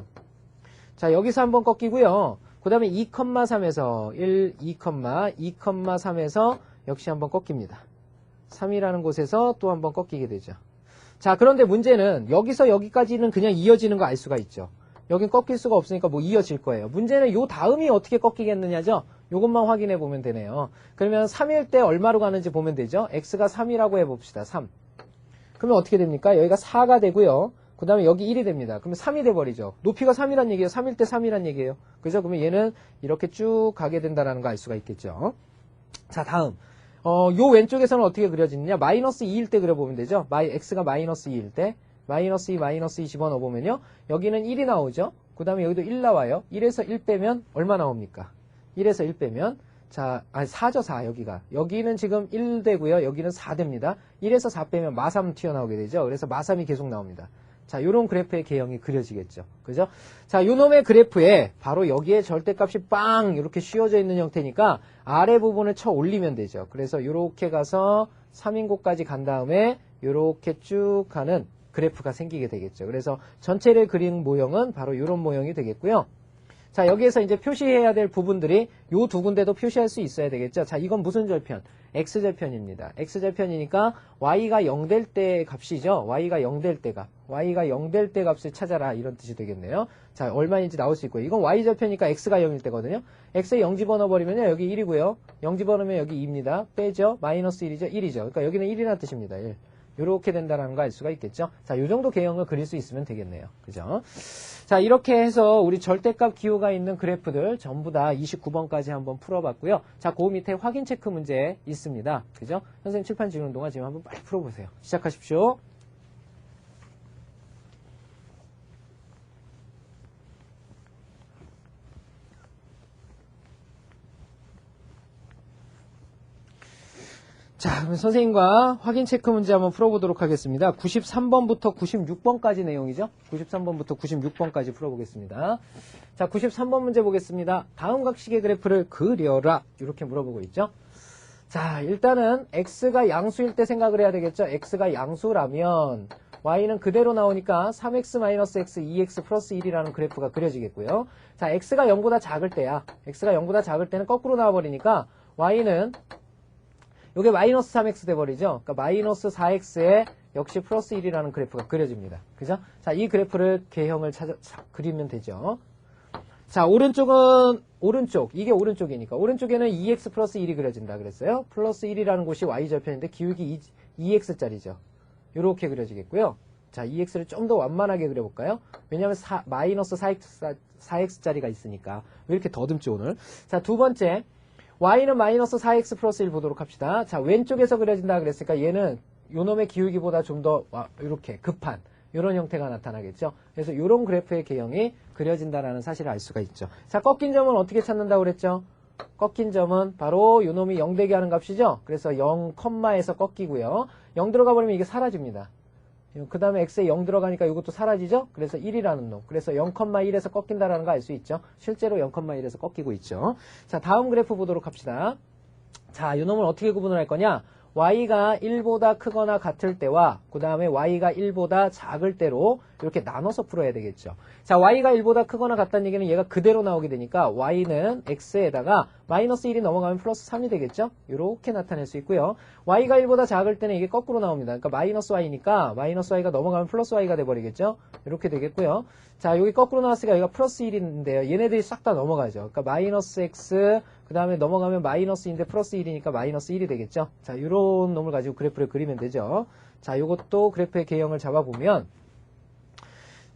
자, 여기서 한번 꺾이고요. 그 다음에 2,3에서 1, 2,3에서 역시 한번 꺾입니다. 3이라는 곳에서 또 한번 꺾이게 되죠. 자, 그런데 문제는 여기서 여기까지는 그냥 이어지는 거 알 수가 있죠. 여긴 꺾일 수가 없으니까 뭐 이어질 거예요. 문제는 요 다음이 어떻게 꺾이겠느냐죠. 요것만 확인해 보면 되네요. 그러면 3일 때 얼마로 가는지 보면 되죠. x가 3이라고 해봅시다. 3. 그러면 어떻게 됩니까? 여기가 4가 되고요. 그 그 다음에 여기 1이 됩니다. 그러면 3이 돼버리죠. 높이가 3이란 얘기예요. 3일 때 3이란 얘기예요. 그죠? 그러면 얘는 이렇게 쭉 가게 된다는 거 알 수가 있겠죠. 자, 다음. 요 왼쪽에서는 어떻게 그려지느냐? 마이너스 2일 때 그려보면 되죠. x가 마이너스 2일 때. 마이너스 2, 마이너스 2 집어넣어보면요. 여기는 1이 나오죠. 그 다음에 여기도 1 나와요. 1에서 1 빼면 얼마 나옵니까? 1에서 1 빼면 자, 4죠, 4, 여기가. 여기는 지금 1 되고요. 여기는 4 됩니다. 1에서 4 빼면 마3 튀어나오게 되죠. 그래서 마3이 계속 나옵니다. 자, 요런 그래프의 개형이 그려지겠죠. 그죠? 자, 요놈의 그래프에 바로 여기에 절대값이 빵! 이렇게 씌워져 있는 형태니까 아래 부분을 쳐 올리면 되죠. 그래서 요렇게 가서 3인고까지 간 다음에 요렇게 쭉 가는 그래프가 생기게 되겠죠. 그래서 전체를 그린 모형은 바로 요런 모형이 되겠고요. 자, 여기에서 이제 표시해야 될 부분들이 요 두 군데도 표시할 수 있어야 되겠죠. 자, 이건 무슨 절편? x절편입니다. x절편이니까 y가 0 될 때 값이죠. y가 0 될 때가. y가 0 될 때 값을 찾아라. 이런 뜻이 되겠네요. 자, 얼마인지 나올 수 있고요. 이건 y절편이니까 x가 0일 때거든요. x에 0 집어넣어버리면요. 여기 1이고요. 0 집어넣으면 여기 2입니다. 빼죠. 마이너스 1이죠. 1이죠. 그러니까 여기는 1이라는 뜻입니다. 1. 요렇게 된다는 거 알 수가 있겠죠. 자, 요 정도 개형을 그릴 수 있으면 되겠네요. 그죠? 자, 이렇게 해서 우리 절대값 기호가 있는 그래프들 전부 다 29번까지 한번 풀어봤고요. 자, 그 밑에 확인 체크 문제 있습니다. 그죠? 선생님 칠판 지우는 동안 지금 한번 빨리 풀어보세요. 시작하십시오. 자, 그럼 선생님과 확인 체크 문제 한번 풀어보도록 하겠습니다. 93번부터 96번까지 내용이죠. 93번부터 96번까지 풀어보겠습니다. 자, 93번 문제 보겠습니다. 다음 각식의 그래프를 그려라. 이렇게 물어보고 있죠. 자, 일단은 x가 양수일 때 생각을 해야 되겠죠. x가 양수라면 y는 그대로 나오니까 3x-x 2x 플러스 1이라는 그래프가 그려지겠고요. 자, x가 0보다 작을 때야. x가 0보다 작을 때는 거꾸로 나와버리니까 y는 요게 마이너스 3x 돼버리죠. 그러니까 마이너스 4x에 역시 플러스 1이라는 그래프가 그려집니다. 그죠? 자, 이 그래프를 개형을 그리면 되죠. 자, 오른쪽은 오른쪽. 이게 오른쪽이니까. 오른쪽에는 2x 플러스 1이 그려진다 그랬어요. 플러스 1이라는 곳이 y절편인데 기울기 2x짜리죠. 요렇게 그려지겠고요. 자, 2x를 좀 더 완만하게 그려볼까요? 왜냐하면 마이너스 4x짜리가 있으니까. 왜 이렇게 더듬지 오늘? 자, 두 번째. y는 마이너스 4x 플러스 1 보도록 합시다. 자, 왼쪽에서 그려진다 그랬으니까 얘는 요놈의 기울기보다 좀 더 이렇게 급한 이런 형태가 나타나겠죠. 그래서 이런 그래프의 개형이 그려진다는 사실을 알 수가 있죠. 자, 꺾인 점은 어떻게 찾는다고 그랬죠? 꺾인 점은 바로 요놈이 0 되게 하는 값이죠. 그래서 0, 에서 꺾이고요. 0 들어가 버리면 이게 사라집니다. 그 다음에 x에 0 들어가니까 이것도 사라지죠? 그래서 1이라는 놈. 그래서 0,1에서 꺾인다라는 거 알 수 있죠? 실제로 0,1에서 꺾이고 있죠. 자, 다음 그래프 보도록 합시다. 자, 이 놈을 어떻게 구분을 할 거냐? y가 1보다 크거나 같을 때와 그 다음에 y가 1보다 작을 때로 이렇게 나눠서 풀어야 되겠죠. 자, y가 1보다 크거나 같다는 얘기는 얘가 그대로 나오게 되니까 y는 x에다가 마이너스 1이 넘어가면 플러스 3이 되겠죠. 이렇게 나타낼 수 있고요. y가 1보다 작을 때는 이게 거꾸로 나옵니다. 그러니까 마이너스 y니까 마이너스 y가 넘어가면 플러스 y가 돼버리겠죠. 이렇게 되겠고요. 자, 여기 거꾸로 나왔으니까 여기가 플러스 1인데요. 얘네들이 싹 다 넘어가죠. 그러니까 마이너스 x 그 다음에 넘어가면 마이너스인데 플러스 1이니까 마이너스 1이 되겠죠. 자, 요런 놈을 가지고 그래프를 그리면 되죠. 자, 요것도 그래프의 개형을 잡아보면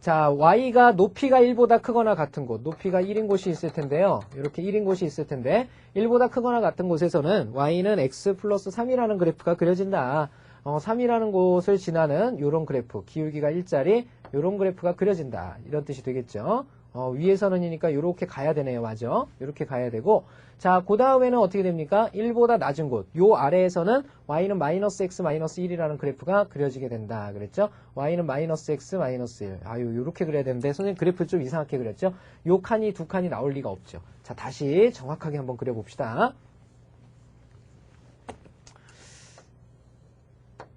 자, y가 높이가 1보다 크거나 같은 곳, 높이가 1인 곳이 있을 텐데요. 이렇게 1인 곳이 있을 텐데 1보다 크거나 같은 곳에서는 y는 x 플러스 3이라는 그래프가 그려진다. 3이라는 곳을 지나는 요런 그래프, 기울기가 1짜리 요런 그래프가 그려진다. 이런 뜻이 되겠죠. 위에서는이니까 요렇게 가야 되네요. 맞아. 요렇게 가야 되고 자, 그 다음에는 어떻게 됩니까? 1보다 낮은 곳. 요 아래에서는 y는 마이너스 x 마이너스 1이라는 그래프가 그려지게 된다. 그랬죠? y는 마이너스 x 마이너스 1. 아유, 요렇게 그려야 되는데 선생님 그래프 좀 이상하게 그렸죠? 요 칸이 두 칸이 나올 리가 없죠. 자, 다시 정확하게 한번 그려봅시다.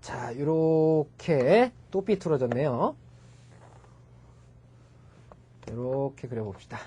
자, 요렇게 또 삐뚤어졌네요. 이렇게 그려봅시다.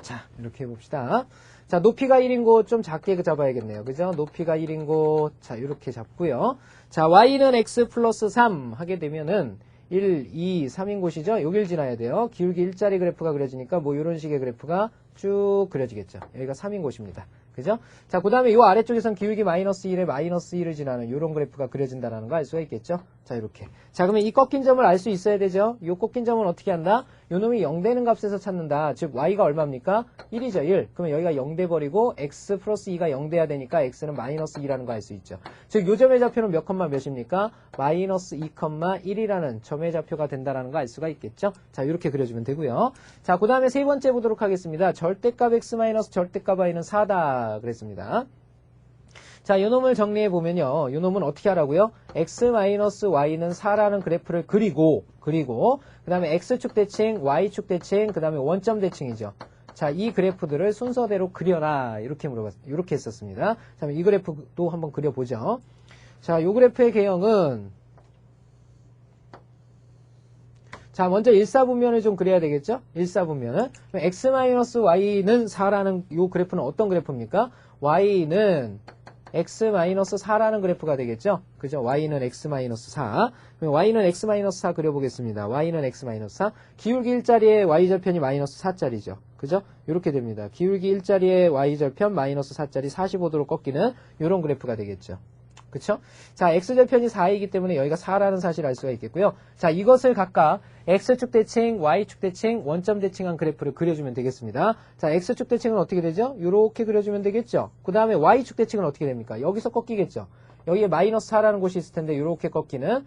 자, 이렇게 해봅시다. 자, 높이가 1인 곳 좀 작게 잡아야겠네요. 그죠? 높이가 1인 곳. 자, 이렇게 잡고요. 자, y는 x 플러스 3 하게 되면은 1, 2, 3인 곳이죠? 여길 지나야 돼요. 기울기 1짜리 그래프가 그려지니까 뭐 이런 식의 그래프가 쭉 그려지겠죠. 여기가 3인 곳입니다. 그죠? 자, 그 다음에 이 아래쪽에선 기울기 마이너스 1에 마이너스 1을 지나는 이런 그래프가 그려진다는 거 알 수가 있겠죠? 자, 이렇게. 자, 그러면 이 꺾인 점을 알 수 있어야 되죠? 이 꺾인 점은 어떻게 한다? 요 놈이 0 되는 값에서 찾는다. 즉, y가 얼마입니까? 1이죠, 1. 그러면 여기가 0 돼버리고 x 플러스 2가 0 돼야 되니까 x는 마이너스 2라는 거 알 수 있죠. 즉, 요 점의 좌표는 몇 컴마 몇입니까? 마이너스 2 컴마 1이라는 점의 좌표가 된다는 거 알 수가 있겠죠? 자, 이렇게 그려주면 되고요. 자, 그 다음에 세 번째 보도록 하겠습니다. 절대값 x 마이너스 절대값 y는 4다 그랬습니다. 자, 요 놈을 정리해 보면요. 요 놈은 어떻게 하라고요? x-y는 4라는 그래프를 그리고 그 다음에 x축 대칭, y축 대칭, 그 다음에 원점 대칭이죠. 자, 이 그래프들을 순서대로 그려라. 이렇게 이렇게 했었습니다. 자, 이 그래프도 한번 그려보죠. 자, 요 그래프의 개형은 자, 먼저 일사분면을 좀 그려야 되겠죠? 일사분면은. x-y는 4라는 요 그래프는 어떤 그래프입니까? y는 x-4라는 그래프가 되겠죠? 그죠? y는 x-4. 그럼 y는 x-4 그려보겠습니다. y는 x-4. 기울기 1자리에 y절편이 마이너스 4짜리죠. 그죠? 이렇게 됩니다. 기울기 1자리에 y절편 마이너스 4짜리 45도로 꺾이는 이런 그래프가 되겠죠. 그쵸? 자, x절편이 4이기 때문에 여기가 4라는 사실을 알 수가 있겠고요. 자, 이것을 각각 x축 대칭, y축 대칭, 원점 대칭한 그래프를 그려주면 되겠습니다. 자, x축 대칭은 어떻게 되죠? 이렇게 그려주면 되겠죠? 그 다음에 y축 대칭은 어떻게 됩니까? 여기서 꺾이겠죠? 여기에 마이너스 4라는 곳이 있을 텐데 이렇게 꺾이는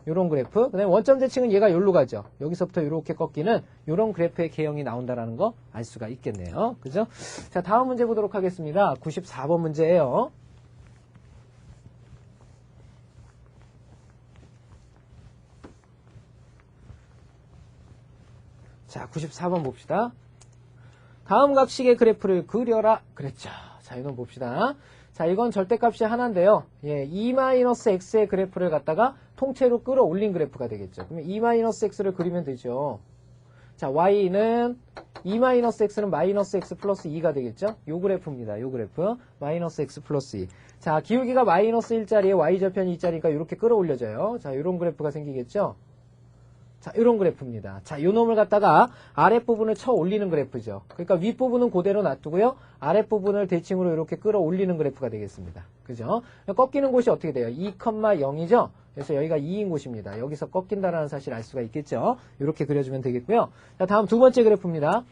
요런 그래프. 그 다음에 원점 대칭은 얘가 여기로 가죠. 여기서부터 이렇게 꺾이는 요런 그래프의 개형이 나온다는 거 알 수가 있겠네요. 그죠? 자, 다음 문제 보도록 하겠습니다. 94번 문제예요. 자, 94번 봅시다. 다음 값식의 그래프를 그려라. 그랬죠. 자, 이건 봅시다. 자, 이건 절대값이 하나인데요. 예, 2-x의 그래프를 갖다가 통째로 끌어올린 그래프가 되겠죠. 그러면 2-x를 그리면 되죠. 자, y는 2-x는 마이너스 x 플러스 2가 되겠죠. 요 그래프입니다. 요 그래프. 마이너스 x 플러스 2. 자, 기울기가 마이너스 1짜리에 y절편이 2짜리니까 이렇게 끌어올려져요. 자, 요런 그래프가 생기겠죠. 자, 이런 그래프입니다. 자, 요 놈을 갖다가 아랫부분을 쳐 올리는 그래프죠. 그러니까 윗부분은 그대로 놔두고요. 아랫부분을 대칭으로 이렇게 끌어올리는 그래프가 되겠습니다. 그죠? 꺾이는 곳이 어떻게 돼요? 2,0이죠? 그래서 여기가 2인 곳입니다. 여기서 꺾인다는 사실을 알 수가 있겠죠? 이렇게 그려주면 되겠고요. 자, 다음 두 번째 그래프입니다.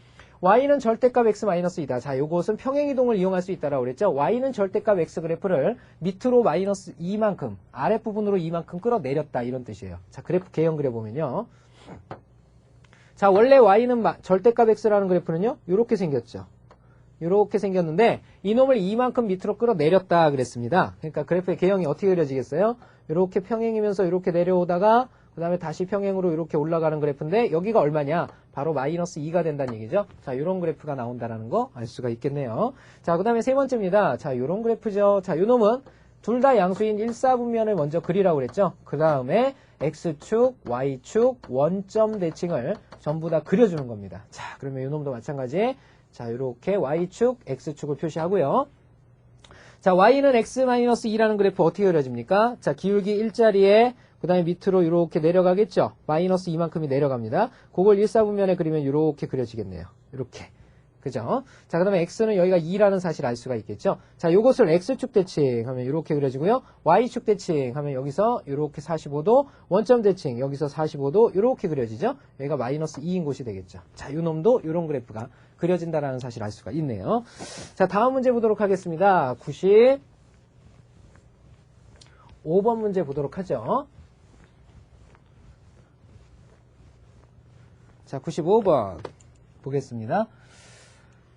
y는 절대값 x-2다. 자, 요것은 평행이동을 이용할 수 있다라고 그랬죠? y는 절대값 x 그래프를 밑으로 마이너스 2만큼, 아랫부분으로 2만큼 끌어내렸다. 이런 뜻이에요. 자, 그래프 개형 그려보면요. 자, 원래 y는 절대값 x라는 그래프는요, 요렇게 생겼죠. 요렇게 생겼는데, 이놈을 2만큼 밑으로 끌어내렸다 그랬습니다. 그러니까 그래프의 개형이 어떻게 그려지겠어요? 요렇게 평행이면서 요렇게 내려오다가, 그 다음에 다시 평행으로 이렇게 올라가는 그래프인데, 여기가 얼마냐? 바로 마이너스 2가 된다는 얘기죠. 자, 요런 그래프가 나온다는 거 알 수가 있겠네요. 자, 그 다음에 세 번째입니다. 자, 요런 그래프죠. 자, 요 놈은 둘 다 양수인 일사분면을 먼저 그리라고 그랬죠. 그 다음에 x축, y축, 원점 대칭을 전부 다 그려주는 겁니다. 자, 그러면 요 놈도 마찬가지. 자, 요렇게 y축, x축을 표시하고요. 자, y는 x-2라는 그래프 어떻게 그려집니까? 자, 기울기 1자리에 그 다음에 밑으로 이렇게 내려가겠죠? 마이너스 2만큼이 내려갑니다. 그걸 일사분면에 그리면 이렇게 그려지겠네요. 이렇게. 그죠? 자, 그 다음에 x는 여기가 2라는 사실을 알 수가 있겠죠? 자, 요것을 x축 대칭 하면 이렇게 그려지고요. y축 대칭 하면 여기서 이렇게 45도, 원점 대칭 여기서 45도 이렇게 그려지죠? 여기가 마이너스 2인 곳이 되겠죠. 자, 요 놈도 이런 그래프가 그려진다라는 사실을 알 수가 있네요. 자, 다음 문제 보도록 하겠습니다. 95번 문제 보도록 하죠. 자, 95번 보겠습니다.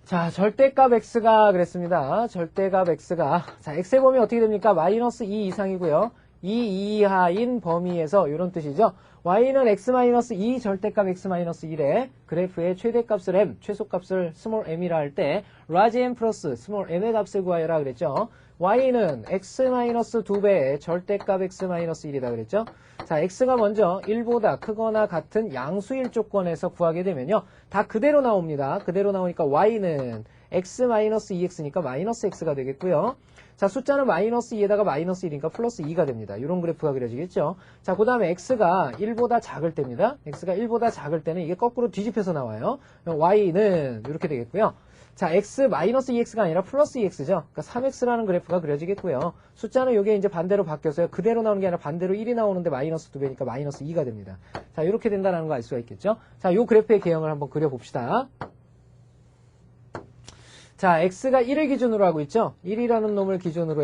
자, 절대값 x가 그랬습니다. 절대값 x가 자, x의 범위 어떻게 됩니까? 마이너스 2 이상이고요. 2 이하인 범위에서 이런 뜻이죠. y는 x-2 절대값 x-1에 그래프의 최대값을 m, 최소값을 스몰 m이라 할 때 large m 플러스 스몰 m의 값을 구하여라 그랬죠. y는 x-2배의 절대값 x-1이다 그랬죠. 자, x가 먼저 1보다 크거나 같은 양수일 조건에서 구하게 되면요. 다 그대로 나옵니다. 그대로 나오니까 y는 x-2x니까 마이너스 x가 되겠고요. 자, 숫자는 마이너스 2에다가 마이너스 1이니까 플러스 2가 됩니다. 이런 그래프가 그려지겠죠. 자, 그 다음에 x가 1보다 작을 때입니다. x가 1보다 작을 때는 이게 거꾸로 뒤집혀서 나와요. y는 이렇게 되겠고요. 자, x 마이너스 2x가 아니라 플러스 2x죠. 그러니까 3x라는 그래프가 그려지겠고요. 숫자는 이게 이제 반대로 바뀌어서요. 그대로 나오는 게 아니라 반대로 1이 나오는데 마이너스 2배니까 마이너스 2가 됩니다. 자, 이렇게 된다는 거 알 수가 있겠죠. 자, 요 그래프의 개형을 한번 그려봅시다. 자, x가 1을 기준으로 하고 있죠. 1이라는 놈을 기준으로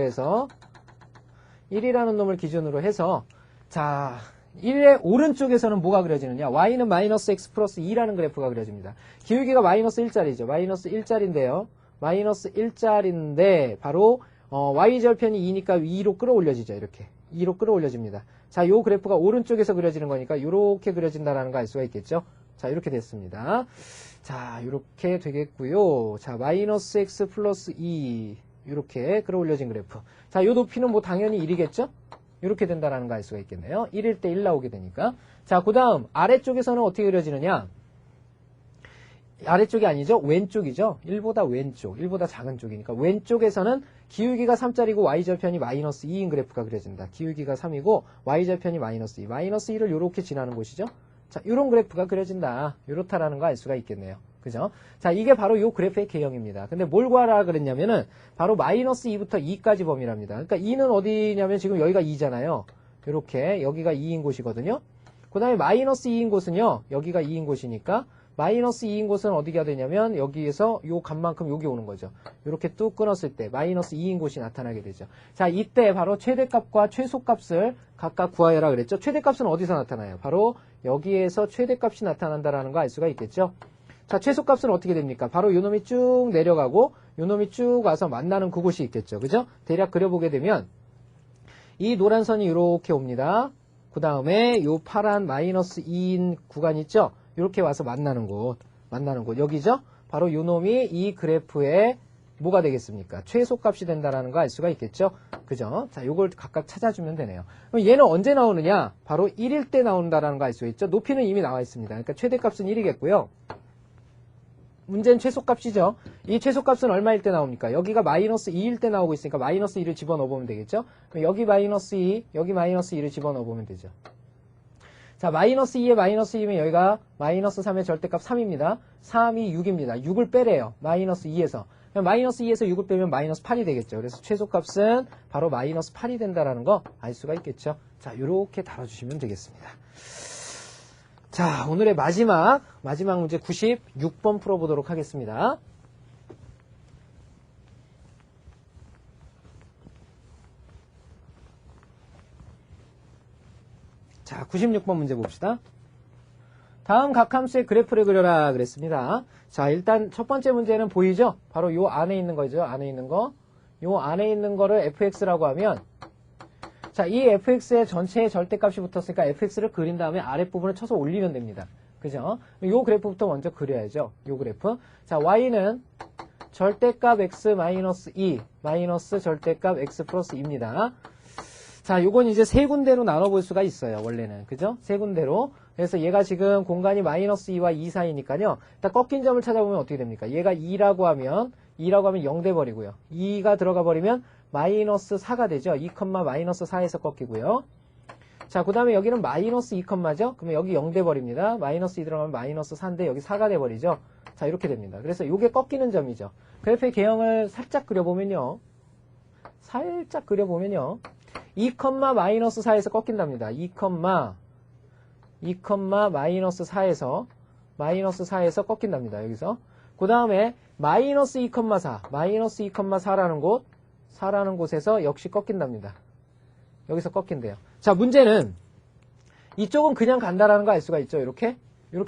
해서 자, 1의 오른쪽에서는 뭐가 그려지느냐? y는 마이너스 x 플러스 2라는 그래프가 그려집니다. 기울기가 마이너스 1짜리죠. 마이너스 1짜리인데요. 마이너스 1짜리인데 바로 y절편이 2니까 2로 끌어올려지죠. 이렇게 2로 끌어올려집니다. 자, 요 그래프가 오른쪽에서 그려지는 거니까 이렇게 그려진다라는 거 알 수가 있겠죠. 자, 이렇게 됐습니다. 자, 이렇게 되겠고요. 자, 마이너스 x 플러스 2 이렇게 끌어올려진 그래프. 자, 요 높이는 뭐 당연히 1이겠죠? 이렇게 된다라는 거 알 수가 있겠네요. 1일 때 1 나오게 되니까. 자, 그 다음 아래쪽에서는 어떻게 그려지느냐? 아래쪽이 아니죠. 왼쪽이죠. 1보다 왼쪽, 1보다 작은 쪽이니까 왼쪽에서는 기울기가 3짜리고 y절편이 마이너스 2인 그래프가 그려진다. 기울기가 3이고 y절편이 마이너스 2. 마이너스 2를 이렇게 지나는 곳이죠. 자, 이런 그래프가 그려진다. 이렇다라는 거 알 수가 있겠네요. 그죠? 자, 이게 바로 요 그래프의 개형입니다. 근데 뭘 구하라 그랬냐면은 바로 마이너스 2부터 2까지 범위랍니다. 그러니까 2는 어디냐면 지금 여기가 2잖아요. 이렇게 여기가 2인 곳이거든요. 그 다음에 마이너스 2인 곳은요. 여기가 2인 곳이니까 마이너스 2인 곳은 어디가 되냐면 여기에서 요 값만큼 여기 오는 거죠. 이렇게 뚝 끊었을 때 마이너스 2인 곳이 나타나게 되죠. 자, 이때 바로 최대값과 최소값을 각각 구하여라 그랬죠. 최대값은 어디서 나타나요? 바로 여기에서 최대값이 나타난다라는 거 알 수가 있겠죠. 자, 최소값은 어떻게 됩니까? 바로 요놈이 쭉 내려가고 요놈이 쭉 와서 만나는 그곳이 있겠죠. 그죠? 대략 그려보게 되면 이 노란 선이 이렇게 옵니다. 그 다음에 요 파란 마이너스 2인 구간 있죠? 이렇게 와서 만나는 곳 여기죠? 바로 요놈이 이 그래프의 뭐가 되겠습니까? 최소값이 된다라는 거 알 수가 있겠죠? 그죠? 자, 요걸 각각 찾아주면 되네요. 그럼 얘는 언제 나오느냐? 바로 1일 때 나온다라는 거 알 수 있죠? 높이는 이미 나와 있습니다. 그러니까 최대값은 1이겠고요. 문제는 최소값이죠. 이 최소값은 얼마일 때 나옵니까? 여기가 마이너스 2일 때 나오고 있으니까 마이너스 2를 집어넣어보면 되겠죠? 그럼 여기 마이너스 2, 여기 마이너스 2를 집어넣어보면 되죠. 자, 마이너스 2에 마이너스 2면 여기가 마이너스 3의 절대값 3입니다. 3이 6입니다. 6을 빼래요. 마이너스 2에서. 그럼 마이너스 2에서 6을 빼면 마이너스 8이 되겠죠. 그래서 최소값은 바로 마이너스 8이 된다는 거 알 수가 있겠죠. 자, 이렇게 다뤄주시면 되겠습니다. 자, 오늘의 마지막 문제 96번 풀어보도록 하겠습니다. 자, 96번 문제 봅시다. 다음 각 함수의 그래프를 그려라 그랬습니다. 자, 일단 첫 번째 문제는 보이죠? 바로 요 안에 있는 거죠. 안에 있는 거. 요 안에 있는 거를 fx라고 하면 자, 이 fx의 전체의 절대값이 붙었으니까 fx를 그린 다음에 아랫부분을 쳐서 올리면 됩니다. 그죠? 요 그래프부터 먼저 그려야죠. 요 그래프. 자, y는 절대값 x 마이너스 2 마이너스 절대값 x 플러스 2입니다. 자, 요건 이제 세 군데로 나눠볼 수가 있어요. 원래는. 그죠? 세 군데로. 그래서 얘가 지금 공간이 마이너스 2와 2 사이니까요. 일단 꺾인 점을 찾아보면 어떻게 됩니까? 얘가 2라고 하면 0 돼버리고요. 2가 들어가 버리면 마이너스 4가 되죠. 2, 마이너스 4에서 꺾이고요. 자, 그 다음에 여기는 마이너스 2, 죠? 그러면 여기 0 돼버립니다. 마이너스 2 들어가면 마이너스 4인데 여기 4가 돼버리죠. 자, 이렇게 됩니다. 그래서 요게 꺾이는 점이죠. 그래프의 개형을 살짝 그려보면요. 2, 마이너스 4에서 꺾인답니다. 2, 마이너스 4에서 꺾인답니다. 여기서. 그 다음에 마이너스 2,4 마이너스 2,4라는 곳에서 역시 꺾인답니다. 여기서 꺾인대요. 자, 문제는 이쪽은 그냥 간다라는 거 알 수가 있죠. 이렇게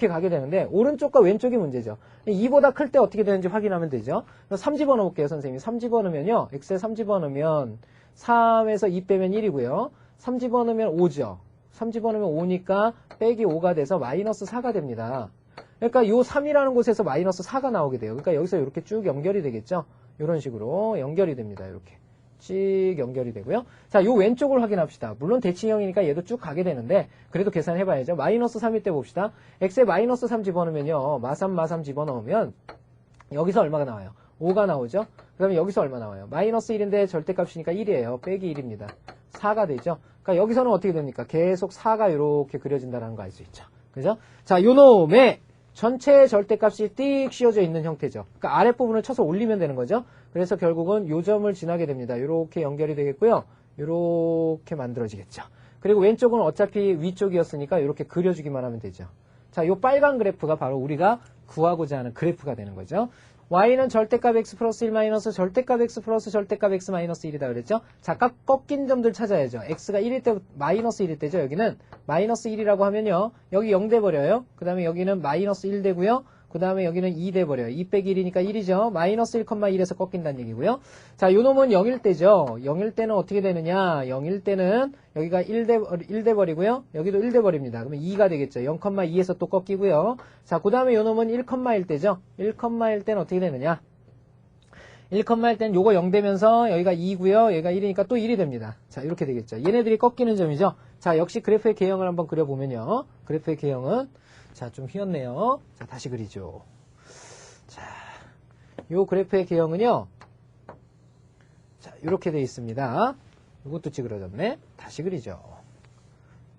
가게 되는데 오른쪽과 왼쪽이 문제죠. 2보다 클 때 어떻게 되는지 확인하면 되죠. 3 집어넣을게요, 선생님이. 3 집어넣으면요. x에 3 집어넣으면 3에서 2 빼면 1이고요. 3 집어넣으면 5죠. 3 집어넣으면 5니까 빼기 5가 돼서 마이너스 4가 됩니다. 그러니까 요 3이라는 곳에서 마이너스 4가 나오게 돼요. 그러니까 여기서 이렇게 쭉 연결이 되겠죠. 이런 식으로 연결이 됩니다. 이렇게 쭉 연결이 되고요. 자, 요 왼쪽을 확인합시다. 물론 대칭형이니까 얘도 쭉 가게 되는데 그래도 계산해봐야죠. 마이너스 3일 때 봅시다. x에 마이너스 3 집어넣으면요. 마삼 집어넣으면 여기서 얼마가 나와요? 5가 나오죠. 그러면 여기서 얼마 나와요? 마이너스 1인데 절대값이니까 1이에요. 빼기 1입니다. 4가 되죠. 그러니까 여기서는 어떻게 됩니까? 계속 4가 이렇게 그려진다는 거 알 수 있죠. 그죠? 자, 요놈의 전체 절대값이 띡 씌워져 있는 형태죠. 그러니까 아랫부분을 쳐서 올리면 되는 거죠. 그래서 결국은 요 점을 지나게 됩니다. 이렇게 연결이 되겠고요. 이렇게 만들어지겠죠. 그리고 왼쪽은 어차피 위쪽이었으니까 이렇게 그려주기만 하면 되죠. 자, 요 빨간 그래프가 바로 우리가 구하고자 하는 그래프가 되는 거죠. y는 절대값 x 플러스 1 마이너스 절대값 x 플러스 절대값 x 마이너스 1이다 그랬죠. 자, 각 꺾인 점들 찾아야죠. x가 1일 때 마이너스 1일 때죠. 여기는 마이너스 1이라고 하면요. 여기 0 돼버려요. 그 다음에 여기는 마이너스 1 되고요. 그 다음에 여기는 2 돼버려요. 2 빼기 1이니까 1이죠. 마이너스 1,1에서 꺾인다는 얘기고요. 자, 요 놈은 0일 때죠. 0일 때는 어떻게 되느냐. 0일 때는 여기가 1 돼버리고요. 여기도 1 돼버립니다. 그러면 2가 되겠죠. 0,2에서 또 꺾이고요. 자, 그 다음에 요 놈은 1,1 때죠. 1,1 때는 어떻게 되느냐. 1,1 때는 요거 0 되면서 여기가 2고요. 여기가 1이니까 또 1이 됩니다. 자, 이렇게 되겠죠. 얘네들이 꺾이는 점이죠. 자, 역시 그래프의 개형을 한번 그려보면요. 그래프의 개형은 자, 좀 휘었네요. 자, 다시 그리죠. 자, 요 그래프의 개형은요. 자, 이렇게 되어 있습니다. 이것도 찌그러졌네. 다시 그리죠.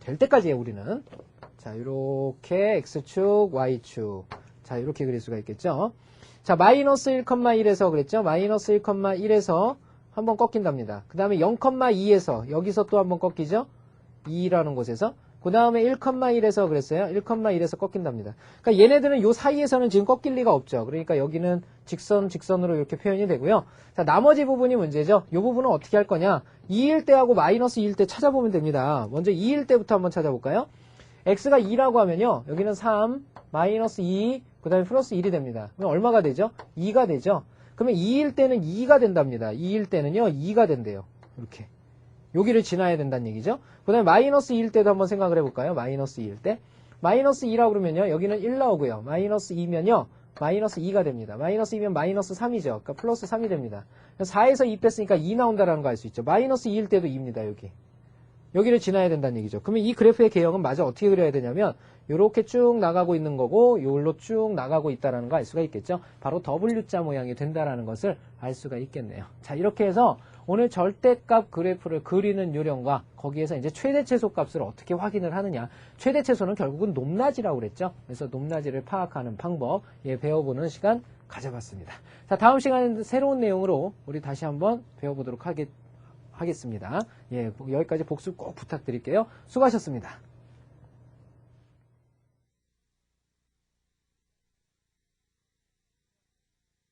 될 때까지예요, 우리는. 자, 이렇게 X축, Y축. 자, 이렇게 그릴 수가 있겠죠. 자, 마이너스 1,1에서 그랬죠. 마이너스 1,1에서 한번 꺾인답니다. 그 다음에 0,2에서 여기서 또 한번 꺾이죠. 2라는 곳에서. 그 다음에 1,1에서 그랬어요. 1,1에서 꺾인답니다. 그러니까 얘네들은 요 사이에서는 지금 꺾일 리가 없죠. 그러니까 여기는 직선으로 이렇게 표현이 되고요. 자, 나머지 부분이 문제죠. 요 부분은 어떻게 할 거냐. 2일 때하고 마이너스 2일 때 찾아보면 됩니다. 먼저 2일 때부터 한번 찾아볼까요? x가 2라고 하면요. 여기는 3, 마이너스 2, 그 다음에 플러스 1이 됩니다. 그럼 얼마가 되죠? 2가 되죠. 그러면 2일 때는 2가 된답니다. 2일 때는요. 2가 된대요. 이렇게. 여기를 지나야 된다는 얘기죠. 그 다음에 마이너스 2일 때도 한번 생각을 해볼까요? 마이너스 2일 때. 마이너스 2라고 그러면요. 여기는 1 나오고요. 마이너스 2면요. 마이너스 2가 됩니다. 마이너스 2면 마이너스 3이죠. 그러니까 플러스 3이 됩니다. 4에서 2 뺐으니까 2 나온다라는 거 알 수 있죠. 마이너스 2일 때도 2입니다. 여기. 여기를 지나야 된다는 얘기죠. 그러면 이 그래프의 개형은 마저 어떻게 그려야 되냐면 이렇게 쭉 나가고 있는 거고 요로 쭉 나가고 있다는 거 알 수가 있겠죠. 바로 W자 모양이 된다라는 것을 알 수가 있겠네요. 자, 이렇게 해서 오늘 절대값 그래프를 그리는 요령과 거기에서 이제 최대최소 값을 어떻게 확인을 하느냐. 최대최소는 결국은 높낮이라고 그랬죠. 그래서 높낮이를 파악하는 방법 배워보는 시간 가져봤습니다. 자, 다음 시간에는 새로운 내용으로 우리 다시 한번 배워보도록 하겠습니다. 여기까지 복습 꼭 부탁드릴게요. 수고하셨습니다.